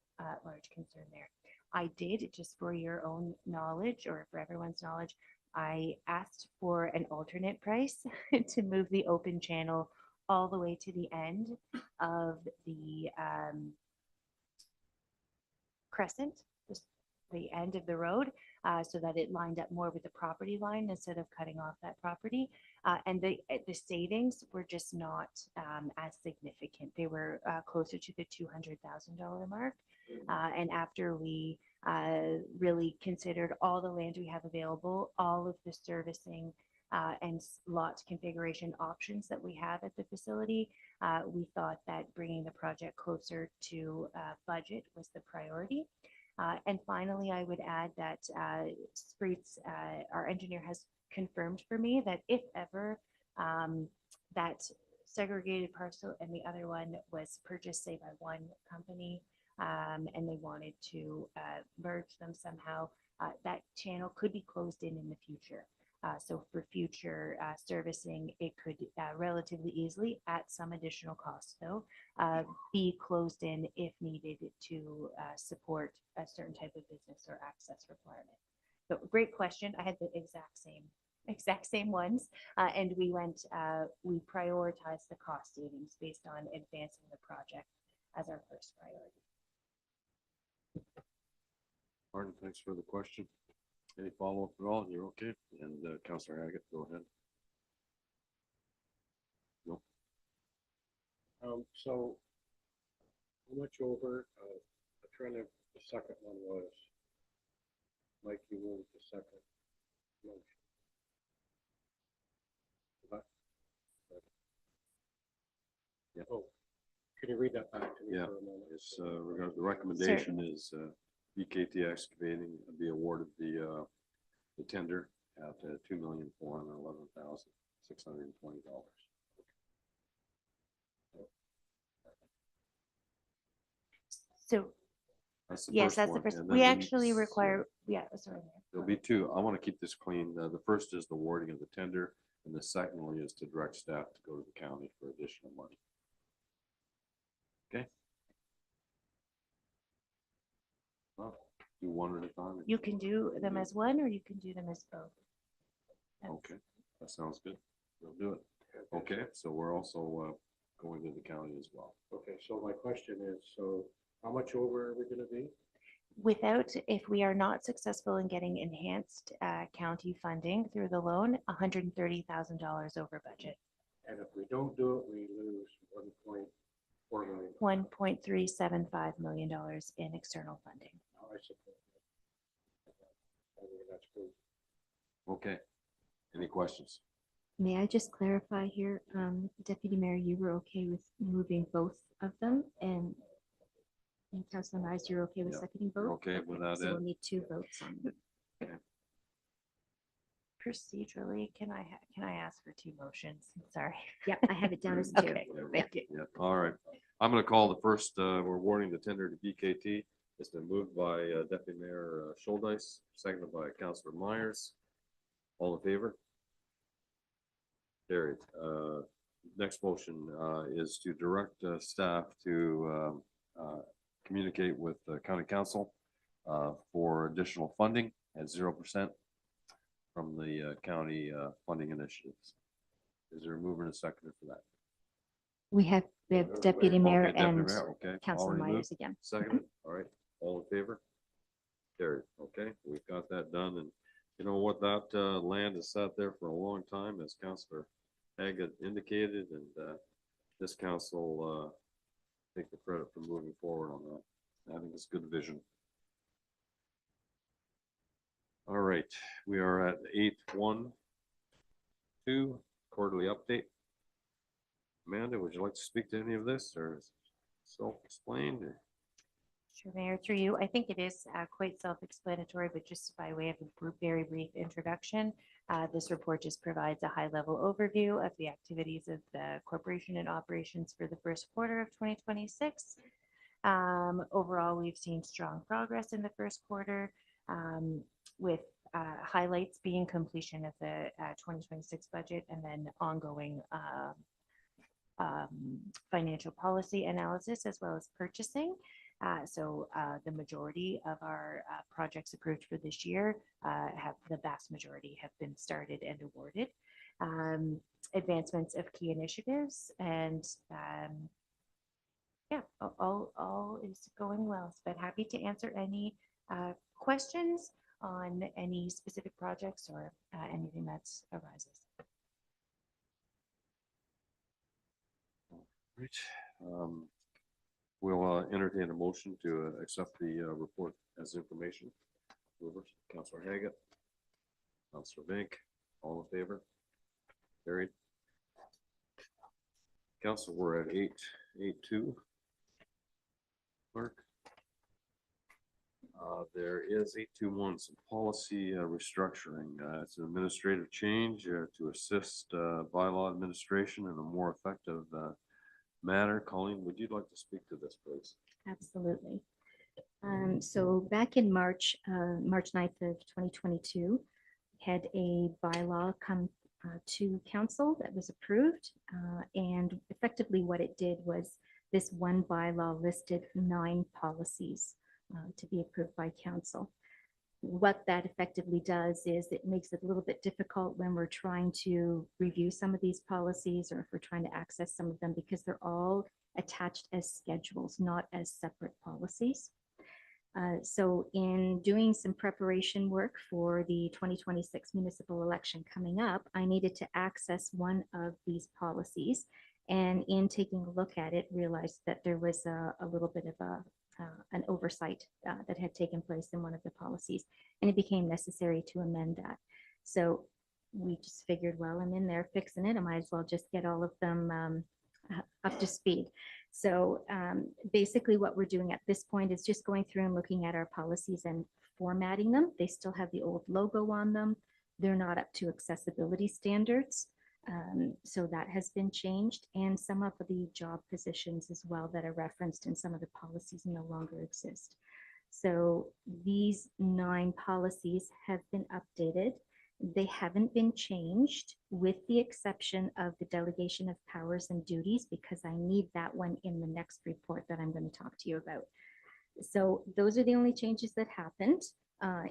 concern there. I did, just for your own knowledge or for everyone's knowledge, I asked for an alternate price to move the open channel all the way to the end of the crescent, the end of the road, so that it lined up more with the property line instead of cutting off that property. And the savings were just not as significant. They were closer to the $200,000 mark. And after we really considered all the land we have available, all of the servicing and lot configuration options that we have at the facility, we thought that bringing the project closer to budget was the priority. And finally, I would add that Spreet's, our engineer, has confirmed for me that if ever that segregated parcel and the other one was purchased, say, by one company, and they wanted to merge them somehow, that channel could be closed in the future. So for future servicing, it could relatively easily, at some additional cost though, be closed in if needed to support a certain type of business or access requirement. So great question. I had the exact same ones. And we prioritized the cost savings based on advancing the project as our first priority. Martin, thanks for the question. Any follow-up at all? You're okay? And Councillor Haggett, go ahead. No. So how much over, I'm trying to, the second one was, Mike, you moved the second motion. What? Yeah. Oh, can you read that back to me Yeah, for a moment? It's regard the recommendation is BKT Excavating be awarded the tender at $2,411,620. So That's the yes, first that's the one, first. and We then actually require, yeah, sorry. there'll be two. I want to keep this clean. The first is the wording of the tender, and the second one is to direct staff to go to the county for additional money. Okay. Well, do one at a time. You can do them as one, or you can do them as both. Okay, that sounds good. We'll do it. Okay, so we're also going to the county as well. Okay, so my question is, so how much over are we gonna be? Without, if we are not successful in getting enhanced county funding through the loan, $130,000 over budget, And if we don't do it, we lose 1.4 million. $1.375 million in external funding. Now, I support that. I mean, that's good. Okay. Any questions? May I just clarify here, Deputy Mayor, you were okay with moving both of them, and Councilor Myers, you're okay with Yeah, seconding you're both? okay with that, So we'll Ed? need two votes on it. Procedurally, can I ask for two motions? Sorry. Yep, I have it down as two. Okay, Yeah, thank you. Yeah, all right. I'm gonna call the first, we're awarding the tender to BKT. It's been moved by Deputy Mayor Schuldice, seconded by Councillor Myers. All in favor? Carried. Next motion is to direct staff to communicate with the county council for additional funding at 0% from the county funding initiatives. Is there a mover and a seconder for that? We have Deputy Mayor Okay, Deputy and Mayor, okay. Councilor Already moved. Myers again. Second, all right, all in favor? Carried, okay, we've got that done, and you know what, that land has sat there for a long time, as Councillor Haggett indicated, and this council take the credit for moving forward on that. I think it's good vision. All right, we are at 8:12, quarterly update. Amanda, would you like to speak to any of this, or is it self-explained? Sure, Mayor, through you. I think it is quite self-explanatory, but just by way of a very brief introduction, this report just provides a high-level overview of the activities of the corporation and operations for the first quarter of 2026. Overall, we've seen strong progress in the first quarter, with highlights being completion of the 2026 budget and then ongoing financial policy analysis, as well as purchasing. So the majority of our projects approved for this year the vast majority have been started and awarded. Advancements of key initiatives, and yeah, all is going well. But happy to answer any questions on any specific projects or anything that arises. Right. We'll entertain a motion to accept the report as information. Movers, Counselor Haggett, Counselor Vink, all in favor? Carried. Council, we're at 8.2. Clerk. There is 8.21, some policy restructuring. It's an administrative change to assist bylaw administration in a more effective manner. Colleen, would you like to speak to this, please? Absolutely. So back in March 9th of 2022, had a bylaw come to council that was approved. And effectively what it did was this one bylaw listed 9 policies to be approved by council. What that effectively does is it makes it a little bit difficult when we're trying to review some of these policies or if we're trying to access some of them because they're all attached as schedules, not as separate policies. So in doing some preparation work for the 2026 municipal election coming up, I needed to access one of these policies. And in taking a look at it, realized that there was a little bit of an oversight that had taken place in one of the policies, and it became necessary to amend that. So we just figured, well, I'm in there fixing it, I might as well just get all of them up to speed. So basically what we're doing at this point is just going through and looking at our policies and formatting them. They still have the old logo on them. They're not up to accessibility standards. So that has been changed, and some of the job positions as well that are referenced in some of the policies no longer exist. So these 9 policies have been updated. They haven't been changed with the exception of the delegation of powers and duties, because I need that one in the next report that I'm going to talk to you about. So those are the only changes that happened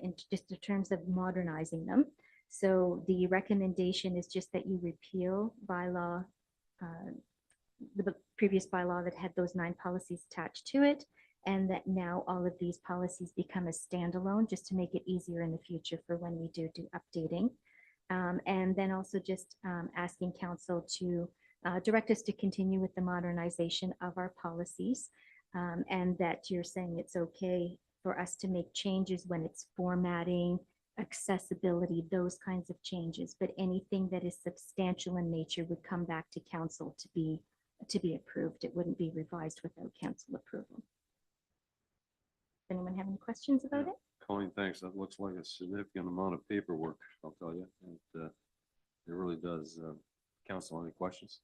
in just in terms of modernizing them. So the recommendation is just that you repeal bylaw, the previous bylaw that had those 9 policies attached to it, and that now all of these policies become a standalone, just to make it easier in the future for when we do updating. And then also just asking council to direct us to continue with the modernization of our policies, and that you're saying it's okay for us to make changes when it's formatting, accessibility, those kinds of changes, but anything that is substantial in nature would come back to council to be approved. It wouldn't be revised without council approval. Anyone have any questions about it? Colleen, thanks. That looks like a significant amount of paperwork, I'll tell you. It really does. Council, any questions?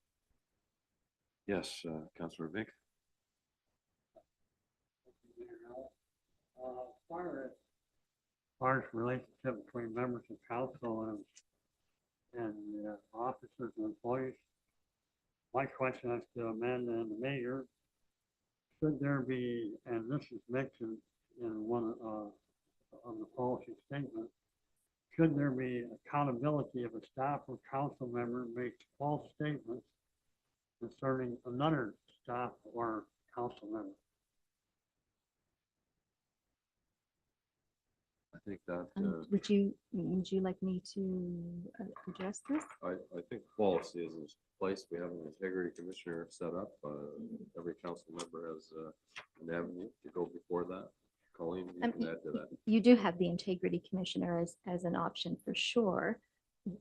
Yes, Councilor Vink. Far as relationship between members of council and officers and employees, my question is to Amanda and the mayor, should there be, and this is mentioned in one of the policy statement, should there be accountability if a staff or council member makes false statements concerning another staff or council member? I think that Would you like me to address this? I think policy is in place. We have an integrity commissioner set up. Every council member has an avenue to go before that. Colleen, you can add to that. You do have the integrity commissioner as an option for sure,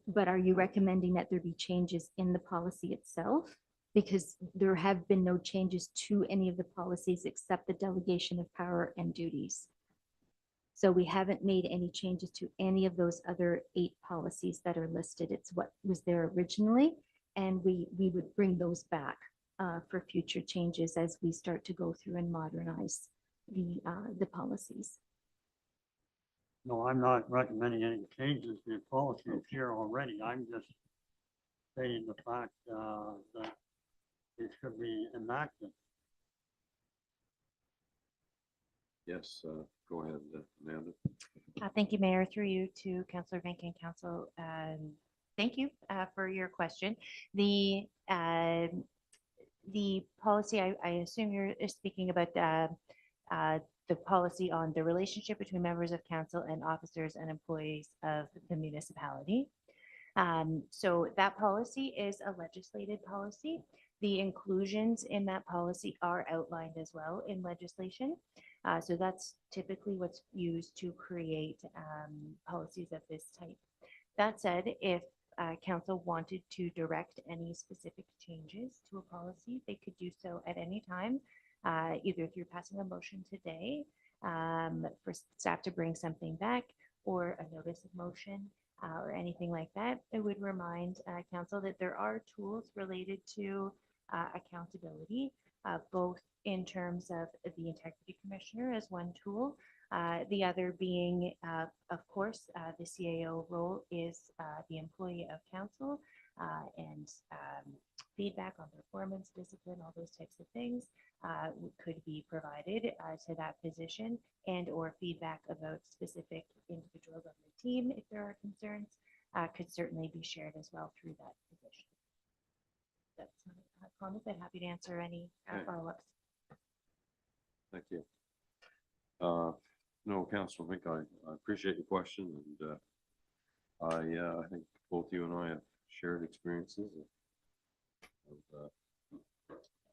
but are you recommending that there be changes in the policy itself? Because there have been no changes to any of the policies except the delegation of power and duties. So we haven't made any changes to any of those other 8 policies that are listed. It's what was there originally, and we would bring those back for future changes as we start to go through and modernize the policies. No, I'm not recommending any changes to the policies here already. I'm just stating the fact that it should be enacted. Yes, go ahead, Amanda. Thank you, Mayor, through you to Councillor Vink and Council. Thank you for your question. The policy, I assume you're speaking about the policy on the relationship between members of council and officers and employees of the municipality. So that policy is a legislated policy. The inclusions in that policy are outlined as well in legislation. So that's typically what's used to create policies of this type. That said, if council wanted to direct any specific changes to a policy, they could do so at any time, either through passing a motion today for staff to bring something back, or a notice of motion, or anything like that. I would remind council that there are tools related to accountability, both in terms of the integrity commissioner as one tool, the other being, of course, the CAO role is the employee of council, and feedback on performance, discipline, all those types of things could be provided to that position, and or feedback about specific individuals on the team, if there are concerns, could certainly be shared as well through that position. That's my comments. I'm happy to answer any Okay. follow-ups. Thank you. No, Councilor Mink, I appreciate your question, and I think both you and I have shared experiences of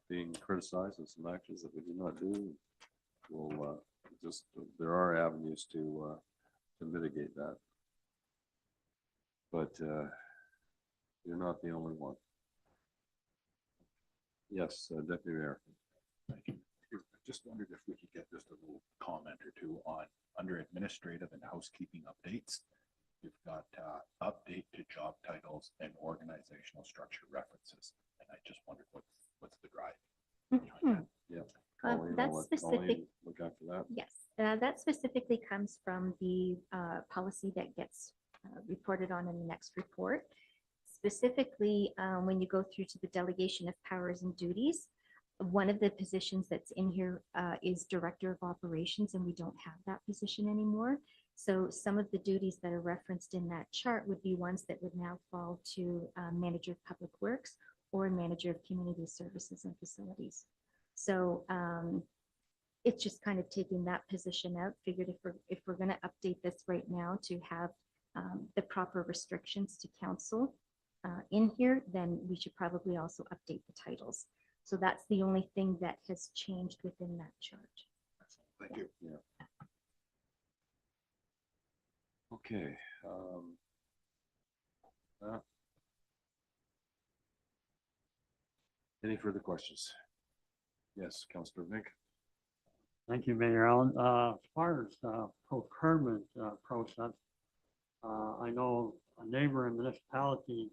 being criticized in some actions that we did not do. We'll just, there are avenues to mitigate that, but you're not the only one. Yes, Deputy Mayor. Thank you. I just wondered if we could get just a little comment or two on under administrative and housekeeping updates. You've got update to job titles and organizational structure references. And I just wondered what's the drive behind that? Yeah. That's specific. Look after that. Yes, that specifically comes from the policy that gets reported on in the next report. Specifically, when you go through to the delegation of powers and duties, one of the positions that's in here is Director of Operations, and we don't have that position anymore. So some of the duties that are referenced in that chart would be ones that would now fall to Manager of Public Works or Manager of Community Services and Facilities. So it's just kind of taking that position out. Figured if we're going to update this right now to have the proper restrictions to council in here, then we should probably also update the titles. So that's the only thing that has changed within that chart. Thank you. Yeah. Okay. Any further questions? Yes, Councilor Mink. Thank you, Mayor Allen. As far as procurement process, I know a neighboring municipality,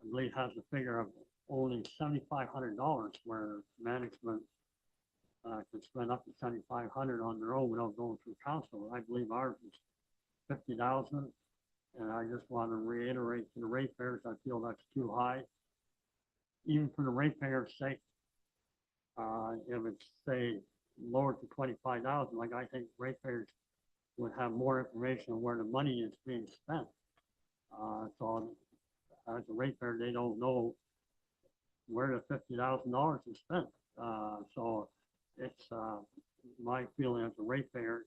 I believe, has a figure of only $7,500 where management can spend up to $7,500 on their own without going through council. I believe ours is $50,000. And I just want to reiterate to the ratepayers, I feel that's too high. Even for the ratepayers' sake, if it's, say, lowered to 25,000, like I think ratepayers would have more information on where the money is being spent. So as a ratepayer, they don't know where the $50,000 is spent. So it's my feeling as a ratepayer,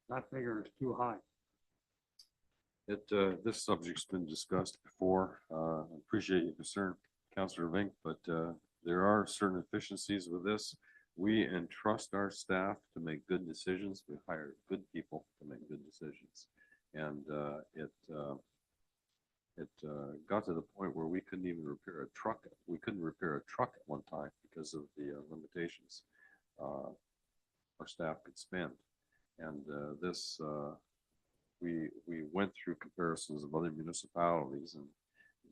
that figure is too high. This subject's been discussed before. I appreciate your concern, Councilor Vink, but there are certain efficiencies with this. We entrust our staff to make good decisions. We hire good people to make good decisions. And it got to the point where we couldn't even repair a truck. We couldn't repair a truck at one time because of the limitations our staff could spend. And we went through comparisons of other municipalities, and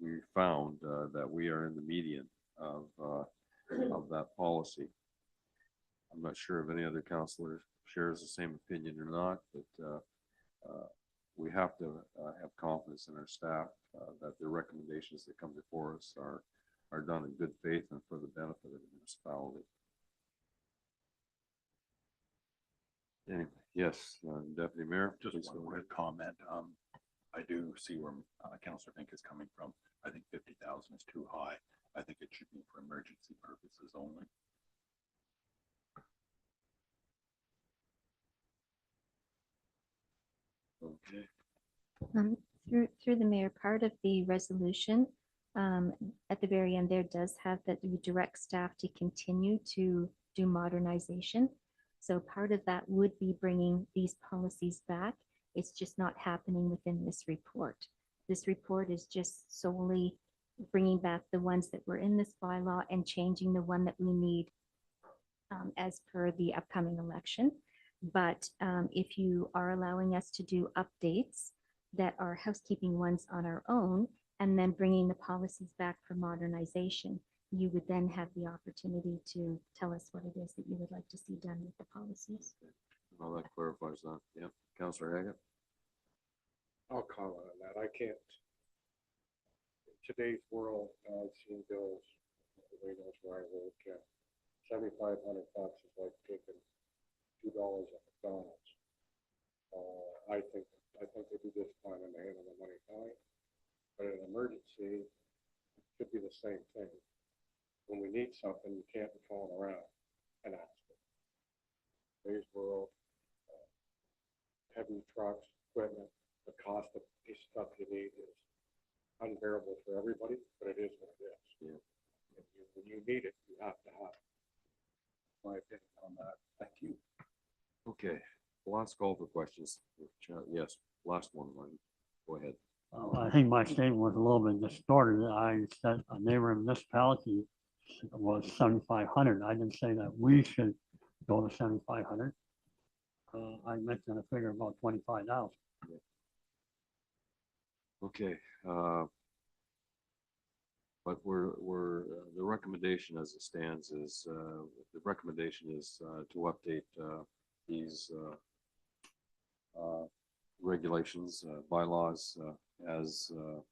we found that we are in the median of that policy. I'm not sure if any other councillor shares the same opinion or not, but we have to have confidence in our staff that the recommendations that come before us are done in good faith and for the benefit of the municipality. Anyway, yes, Deputy Mayor. Just please one go ahead. quick comment. I do see where Councilor Fink is coming from. I think 50,000 is too high. I think it should be for emergency purposes only. Okay. Through the mayor, part of the resolution At the very end, there does have that we direct staff to continue to do modernization. So part of that would be bringing these policies back. It's just not happening within this report. This report is just solely bringing back the ones that were in this bylaw and changing the one that we need as per the upcoming election. But if you are allowing us to do updates that are housekeeping ones on our own, and then bringing the policies back for modernization, you would then have the opportunity to tell us what it is that you would like to see done with the policies. Well, that clarifies that. Yep. Counselor Haggett? I'll comment on that. I can't. In today's world, I've seen bills, everybody knows where I work, $7,500 is like taking $2 at McDonald's. I think they do this fine and they handle the money fine. But in an emergency, it should be the same thing. When we need something, you can't be calling around and asking. Today's world, heavy trucks, equipment, the cost of the stuff you need is unbearable for everybody, but it is what it is. Yeah. When you need it, you have to have it. My opinion on that. Thank you. Okay, last call for questions. Yes, last one, Martin. Go ahead. I think my statement was a little bit distorted. I said a neighboring municipality was 7,500. I didn't say that we should go to 7,500. I mentioned a figure about 25,000. Okay, but the recommendation as it stands is, the recommendation is to update these regulations, bylaws, as to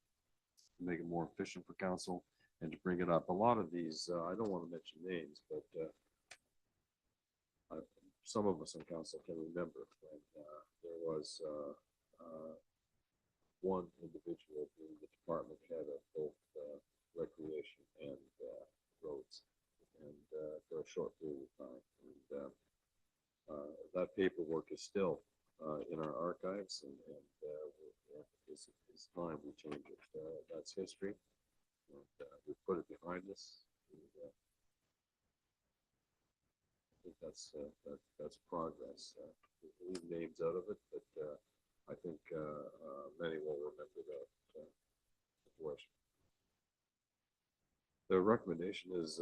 make it more efficient for council and to bring it up. A lot of these, I don't want to mention names, but some of us on council can remember when there was one individual being the department head of both recreation and roads, and for a short period of time. And that paperwork is still in our archives, and it's time we change it. That's history. And, we put it behind us. And, I think that's progress. Leave names out of it, but I think many will remember that situation. The recommendation is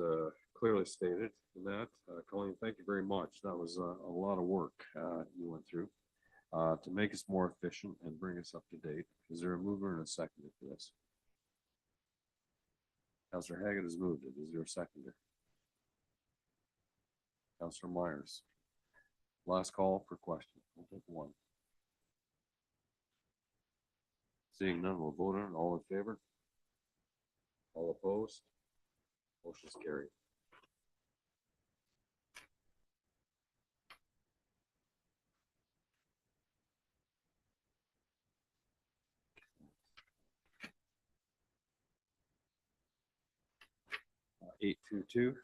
clearly stated in that. Colleen, thank you very much. That was a lot of work you went through to make us more efficient and bring us up to date. Is there a mover and a seconder for this? Councillor Haggett has moved it. Is there a seconder? Councillor Myers. Last call for question. We'll take one. Seeing none, we'll vote on it. All in favor? All opposed? Motion is carried. Uh, 822,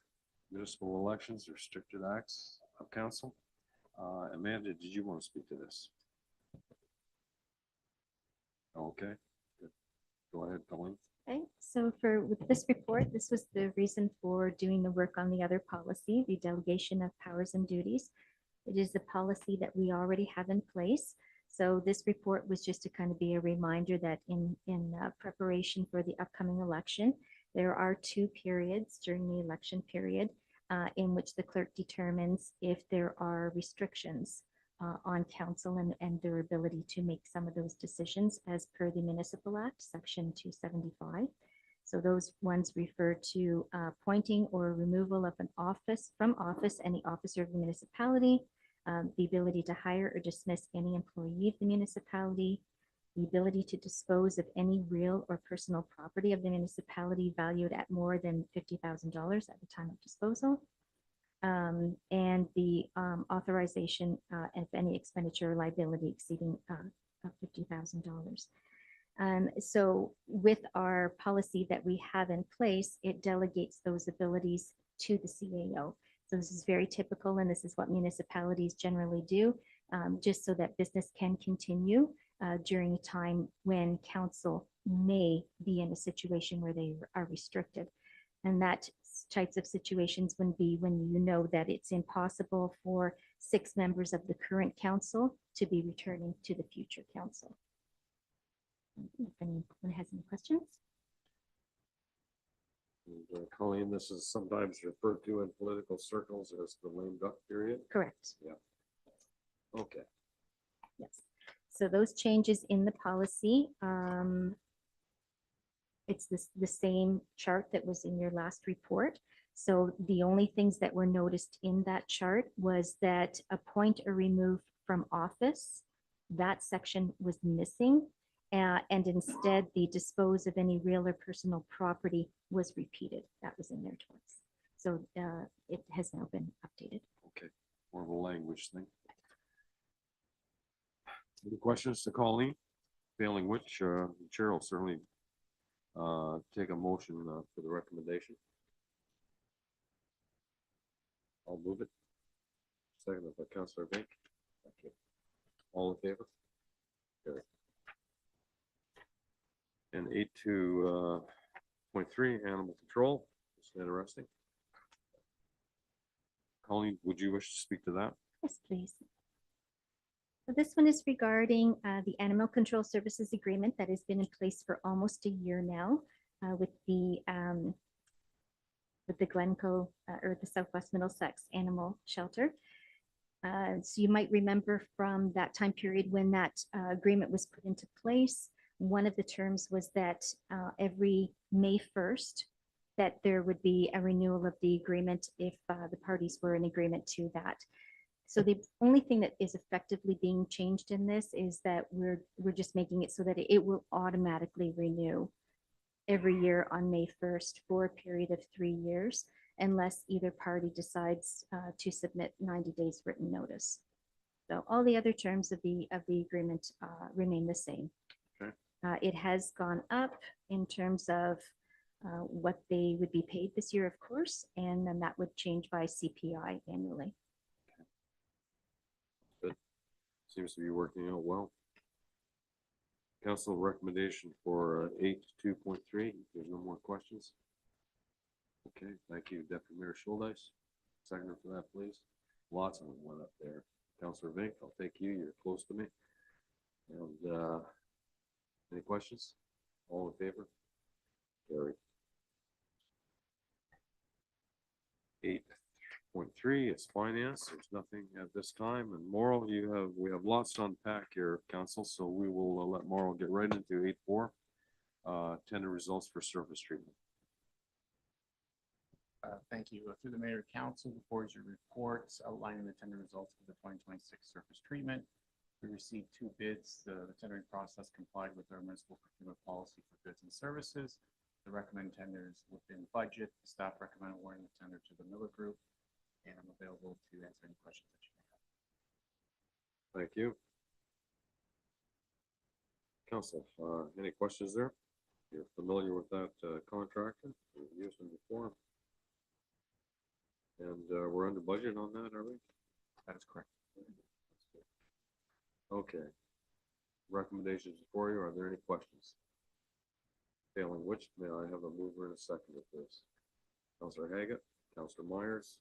municipal elections, restricted acts of council. Amanda, did you want to speak to this? Okay, good. Go ahead, Colleen. Okay, so with this report, this was the reason for doing the work on the other policy, the delegation of powers and duties. It is a policy that we already have in place. So this report was just to kind of be a reminder that in preparation for the upcoming election, there are 2 periods during the election period in which the clerk determines if there are restrictions on council and their ability to make some of those decisions as per the Municipal Act, Section 275. So those ones refer to appointing or removal of an office from office, any officer of the municipality, the ability to hire or dismiss any employee of the municipality, the ability to dispose of any real or personal property of the municipality valued at more than $50,000 at the time of disposal, and the authorization of any expenditure or liability exceeding $50,000. So with our policy that we have in place, it delegates those abilities to the CAO. So this is very typical, and this is what municipalities generally do, just so that business can continue during a time when council may be in a situation where they are restricted. And that types of situations would be when you know that it's impossible for 6 members of the current council to be returning to the future council. If anyone has any questions? And, Colleen, this is sometimes referred to in political circles as the lame duck period. Correct. Okay. Yes. So those changes in the policy, it's the same chart that was in your last report. So the only things that were noticed in that chart was that appoint or remove from office, that section was missing. And instead, the dispose of any real or personal property was repeated. That was in there twice. So it has now been updated. Okay, more of a language thing. Any questions to Colleen? Failing which, the chair will certainly take a motion for the recommendation. I'll move it. Seconded by Councillor Vink. Thank you. All in favor? Carried. And 8.2.3, animal control. It's interesting. Colleen, would you wish to speak to that? Yes, please. So this one is regarding the Animal Control Services Agreement that has been in place for almost a year now with the Glencoe or the Southwest Middlesex Animal Shelter. So you might remember from that time period when that agreement was put into place, one of the terms was that every May 1st, that there would be a renewal of the agreement if the parties were in agreement to that. So the only thing that is effectively being changed in this is that we're just making it so that it will automatically renew every year on May 1st for a period of 3 years, unless either party decides to submit 90 days written notice. So all the other terms of the agreement remain the same. Okay. It has gone up in terms of what they would be paid this year, of course, and then that would change by CPI annually. Seems to be working out well. Council recommendation for 8.2.3. There's no more questions. Okay, thank you, Deputy Mayor Schuldice. Second for that, please. Lots of them went up there. Councillor Vink, I'll take you. You're close to me. And any questions? All in favor? Carried. 8.3 is finance. There's nothing at this time. And Morrow, we have lots to unpack here, Council. So we will let Morrow get right into 8.4. Tender results for surface treatment. Thank you. Through the Mayor Council, before is your reports outlining the tender results for the 2026 surface treatment. We received 2 bids. The tendering process complied with our municipal procurement policy for goods and services. The recommended tender is within budget. The staff recommend awarding the tender to the Miller Group, and I'm available to answer any questions that you may have. Thank you. Council, any questions there? You're familiar with that contractor? We've used them before. And we're under budget on that, are we? That is correct. Okay. Recommendations for you. Are there any questions? Failing which, may I have a mover and a second of this? Councillor Haggett, Councillor Myers.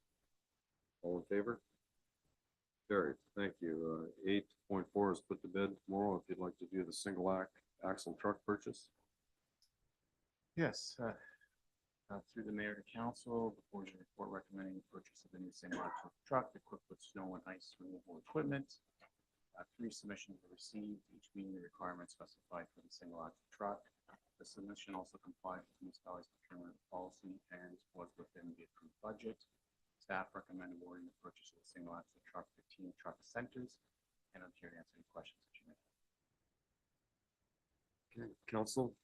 All in favor? Carried. Thank you. 8.4 is put to bed tomorrow. If you'd like to do the single axle truck purchase. Yes. Through the Mayor to Council, the board's report recommending the purchase of a new single axle truck equipped with snow and ice removal equipment. 3 submissions were received, each meeting the requirements specified for the single axle truck. The submission also complied with the municipality's procurement policy and was within the approved budget. Staff recommend awarding the purchase of the single axle truck to Team Truck Centers, and I'm here to answer any questions that you may have. Okay, Council,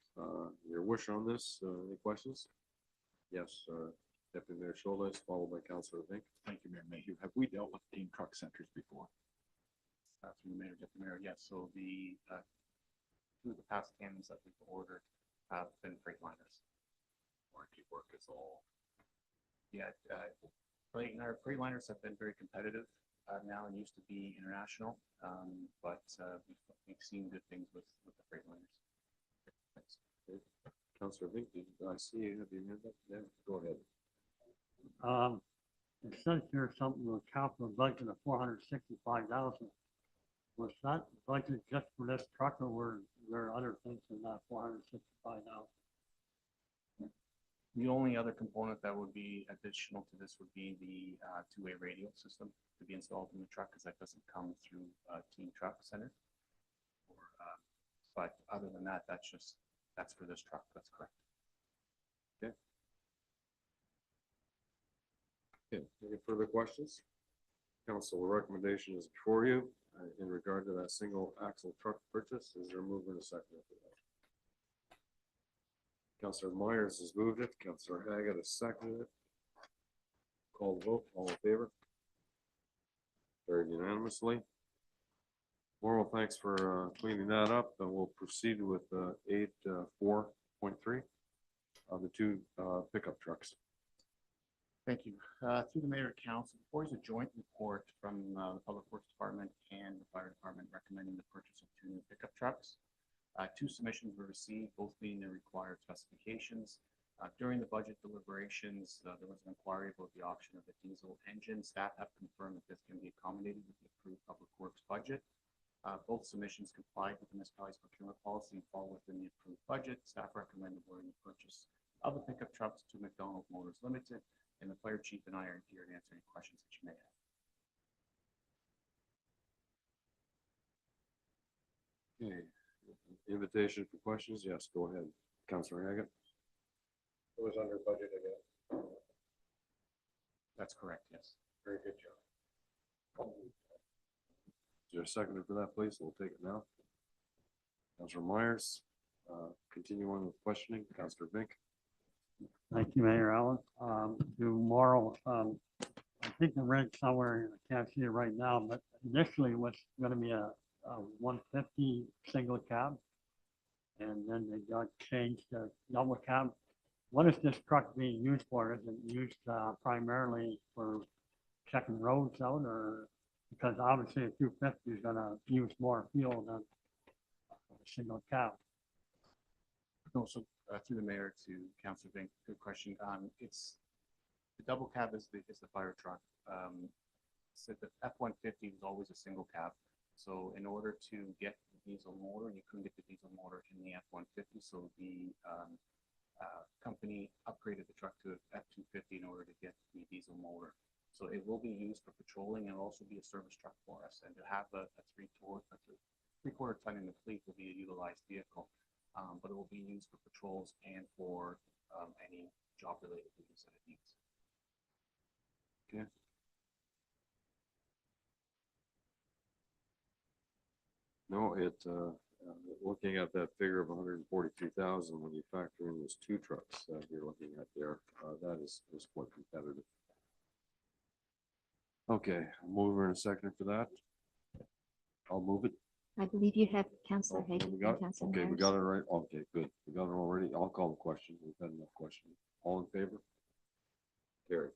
your wish on this. Any questions? Yes, Deputy Mayor Schuldice, followed by Councillor Vink. Thank you, Mayor Mayhew. Have we dealt with Team Truck Centers before? Through the Mayor, Deputy Mayor, yes. So the 2 of the past TAMs that we've ordered have been Freightliners. Warranty work is all. Yeah, our Freightliners have been very competitive now and used to be international, but we've seen good things with the Freightliners. Thanks. Counselor Vink, did I see you have your hand up? Yeah, go ahead. It says here something with capital budget of 465,000. Was that budget just for this truck or were there other things in that 465,000? The only other component that would be additional to this would be the two-way radio system to be installed in the truck, because that doesn't come through Team Truck Center. But other than that, that's for this truck. That's correct. Okay, any further questions? Council, the recommendation is before you in regard to that single axle truck purchase. Is there a mover and a second for that? Councilor Myers has moved it. Councilor Haggett has seconded it. Call the vote. All in favor? Carried unanimously. Laurel, thanks for cleaning that up, and we'll proceed with 8.4.3 of the two pickup trucks. Thank you. Through the mayor and council, before is a joint report from the Public Works Department and the Fire Department recommending the purchase of two new pickup trucks. Two submissions were received, both meeting the required specifications. During the budget deliberations, there was an inquiry about the option of a diesel engine. Staff have confirmed that this can be accommodated with the approved Public Works budget. Both submissions complied with the municipality's procurement policy and fall within the approved budget. Staff recommend awarding the purchase of the pickup trucks to McDonald Motors Limited, and the fire chief and I are here to answer any questions that you may have. Okay. Invitation for questions? Yes, go ahead. Councilor Haggett. It was under budget again. That's correct, yes. Very good job. Is there a seconder for that, please? We'll take it now. Councilor Myers, continue on with questioning. Councilor Vink. Thank you, Mayor Allen. Tomorrow, I think I read somewhere, I can't see it right now, but initially it was going to be a 150 single cab. And then they got changed to double cab. What is this truck being used for? Is it used primarily for checking roads out, or because obviously a 250 is going to use more fuel than a single cab? No, so through the mayor to Councilor Vink, good question. It's the double cab is the fire truck. So the F-150 was always a single cab. So in order to get the diesel motor, you couldn't get the diesel motor in the F-150. So the company upgraded the truck to F-250 in order to get the diesel motor. So it will be used for patrolling and also be a service truck for us. And to have a three-quarter ton in the fleet will be a utilized vehicle. But it will be used for patrols and for any job-related duties that it needs. Okay. No, looking at that figure of 143,000, when you factor in those two trucks that you're looking at there, that is quite competitive. Okay, I'll move in a second for that. I'll move it. I believe you have Councillor Okay, Hagan we and got, Councillor okay, we Myers. got it right. Okay, good. We got it already. I'll call the question. We've had enough questions. All in favor? Carry.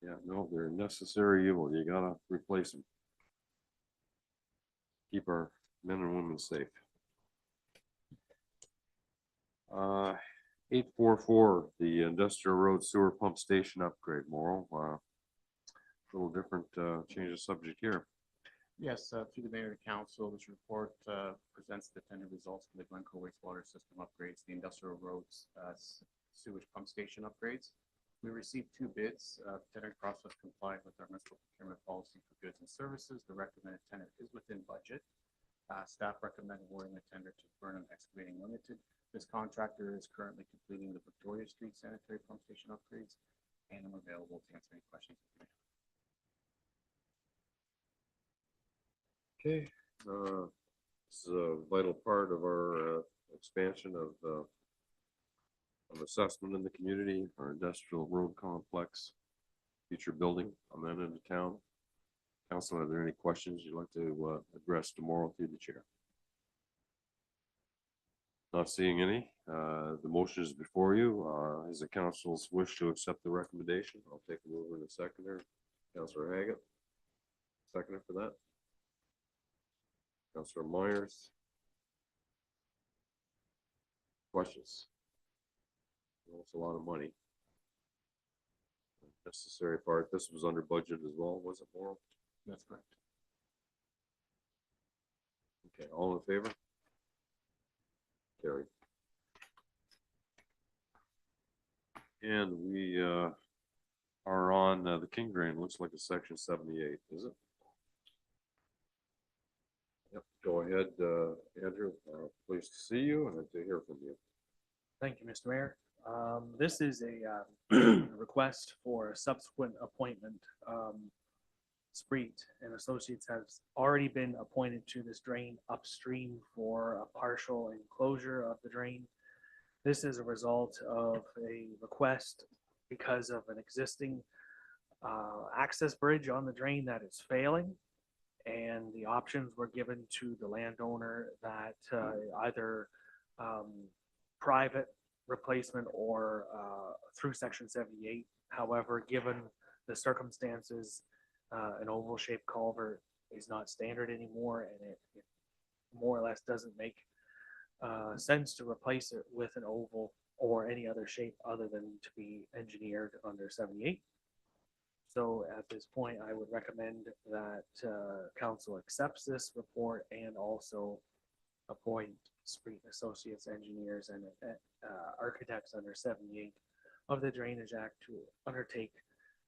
Yeah, no, they're necessary evil. You gotta replace them. Keep our men and women safe. 8.4.4, the industrial road sewer pump station upgrade. Morrow, little different, change of subject here. Yes, through the mayor and council, this report presents the tender results for the Glencoe wastewater system upgrades, the industrial roads sewage pump station upgrades. We received two bids. Tendering process complied with our municipal procurement policy for goods and services. The recommended tender is within budget. Staff recommend awarding the tender to Burnham Excavating Limited. This contractor is currently completing the Victoria Street sanitary pump station upgrades, and I'm available to answer any questions. Okay, this is a vital part of our expansion of assessment in the community, our industrial road complex, future building amendment in town. Council, are there any questions you'd like to address tomorrow through the chair? Not seeing any. The motion is before you. Is the council's wish to accept the recommendation? I'll take a mover and a seconder. Councilor Haggett, seconder for that. Councilor Myers. Questions? It's a lot of money. Necessary part, this was under budget as well, was it, Morrow? That's correct. Okay, all in favor? Carried. And we are on the King Drain, looks like it's section 78, is it? Yep, go ahead, Andrew, pleased to see you and to hear from you. Thank you, Mr. Mayor. This is a request for a subsequent appointment. Spreet and Associates has already been appointed to this drain upstream for a partial enclosure of the drain. This is a result of a request because of an existing access bridge on the drain that is failing. And the options were given to the landowner that either private replacement or through section 78. However, given the circumstances, an oval shaped culvert is not standard anymore, and it more or less doesn't make sense to replace it with an oval or any other shape other than to be engineered under 78. So at this point, I would recommend that council accepts this report and also appoint Spreet Associates engineers and architects under 78 of the Drainage Act to undertake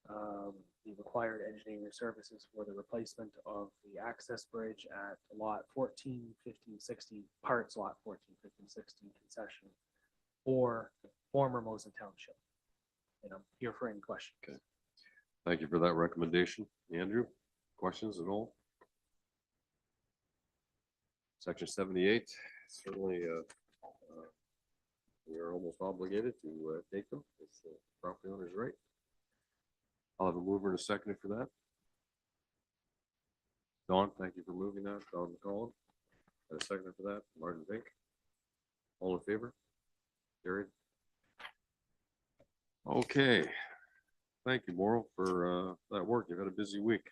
the required engineering services for the replacement of the access bridge at lot 14, 15, 16, parts lot 14, 15, 16 concession or former Mosen Township. And I'm here for any questions. Okay. Thank you for that recommendation. Andrew, questions at all? Section 78, certainly we are almost obligated to take them. It's the property owner's right. I'll have a mover and a seconder for that. Don, thank you for moving that. Don McCollum. And a seconder for that, Martin Vink. All in favor? Carried. Okay. Thank you, Morrow, for that work. You've had a busy week.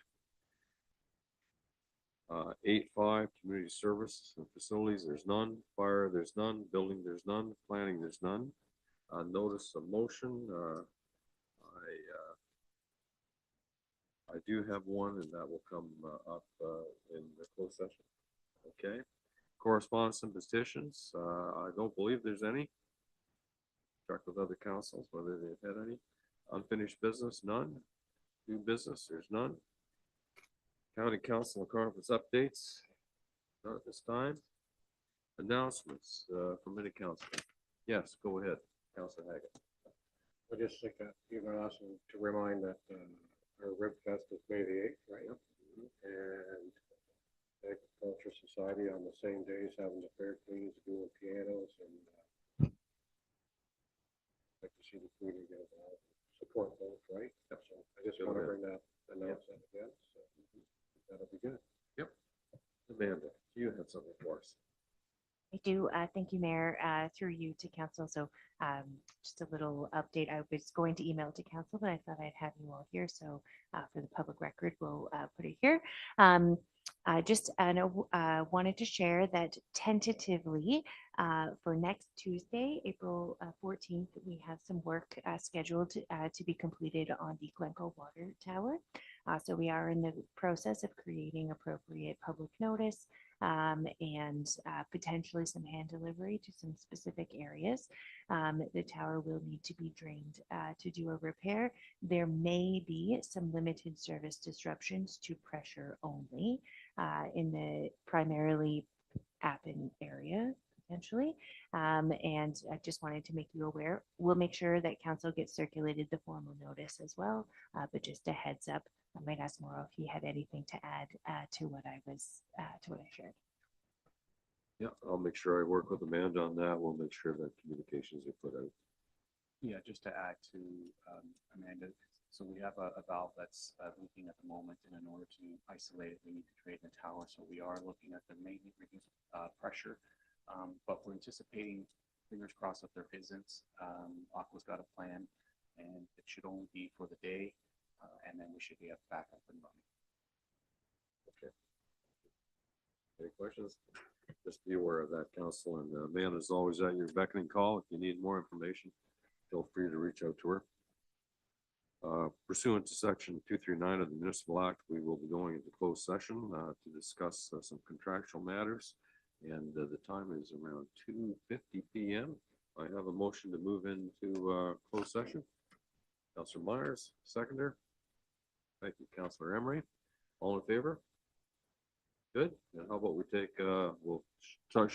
8.5, community service and facilities, there's none. Fire, there's none. Building, there's none. Planning, there's none. Notice of motion. I do have one, and that will come up in the closed session. Okay. Correspondence and petitions. I don't believe there's any. Check with other councils whether they've had any. Unfinished business, none. New business, there's none. County council and conference updates, not at this time. Announcements from any council. Yes, go ahead, Councilor Haggett. I just think that you're gonna ask them to remind that our Rib Fest is May the 8th, right? And Agriculture Society on the same day is having the fair cleans, doing pianos, and like to see the community get involved, support both, right? So I just want to bring that, announce that again. So that'll be good. Yep. Amanda, you have something for us. I do. Thank you, Mayor, through you to council. So just a little update. I was going to email to council, but I thought I'd have you all here. So for the public record, we'll put it here. I just wanted to share that tentatively for next Tuesday, April 14th, we have some work scheduled to be completed on the Glencoe Water Tower. So we are in the process of creating appropriate public notice and potentially some hand delivery to some specific areas. The tower will need to be drained to do a repair. There may be some limited service disruptions to pressure only in the primarily Appin area potentially. And I just wanted to make you aware. We'll make sure that council gets circulated the formal notice as well, but just a heads up. I might ask Mauro if he had anything to add to what I shared. Yeah, I'll make sure I work with Amanda on that. We'll make sure that communications are put out. Yeah, just to add to Amanda, so we have a valve that's leaking at the moment, and in order to isolate it, we need to trade the tower. So we are looking at the maybe reduce pressure, but we're anticipating, fingers crossed, if there isn't. Aqua's got a plan, and it should only be for the day, and then we should be back up and running. Okay. Any questions? Just be aware of that, council, and Amanda's always at your beckoning call if you need more information. feel free to reach out to her. Pursuant to section 239 of the Municipal Act, we will be going into closed session to discuss some contractual matters. And the time is around 2:50 PM. I have a motion to move into closed session. Councillor Myers, seconder. Thank you, Councillor Emery. All in favor? Good. And how about we take, we'll start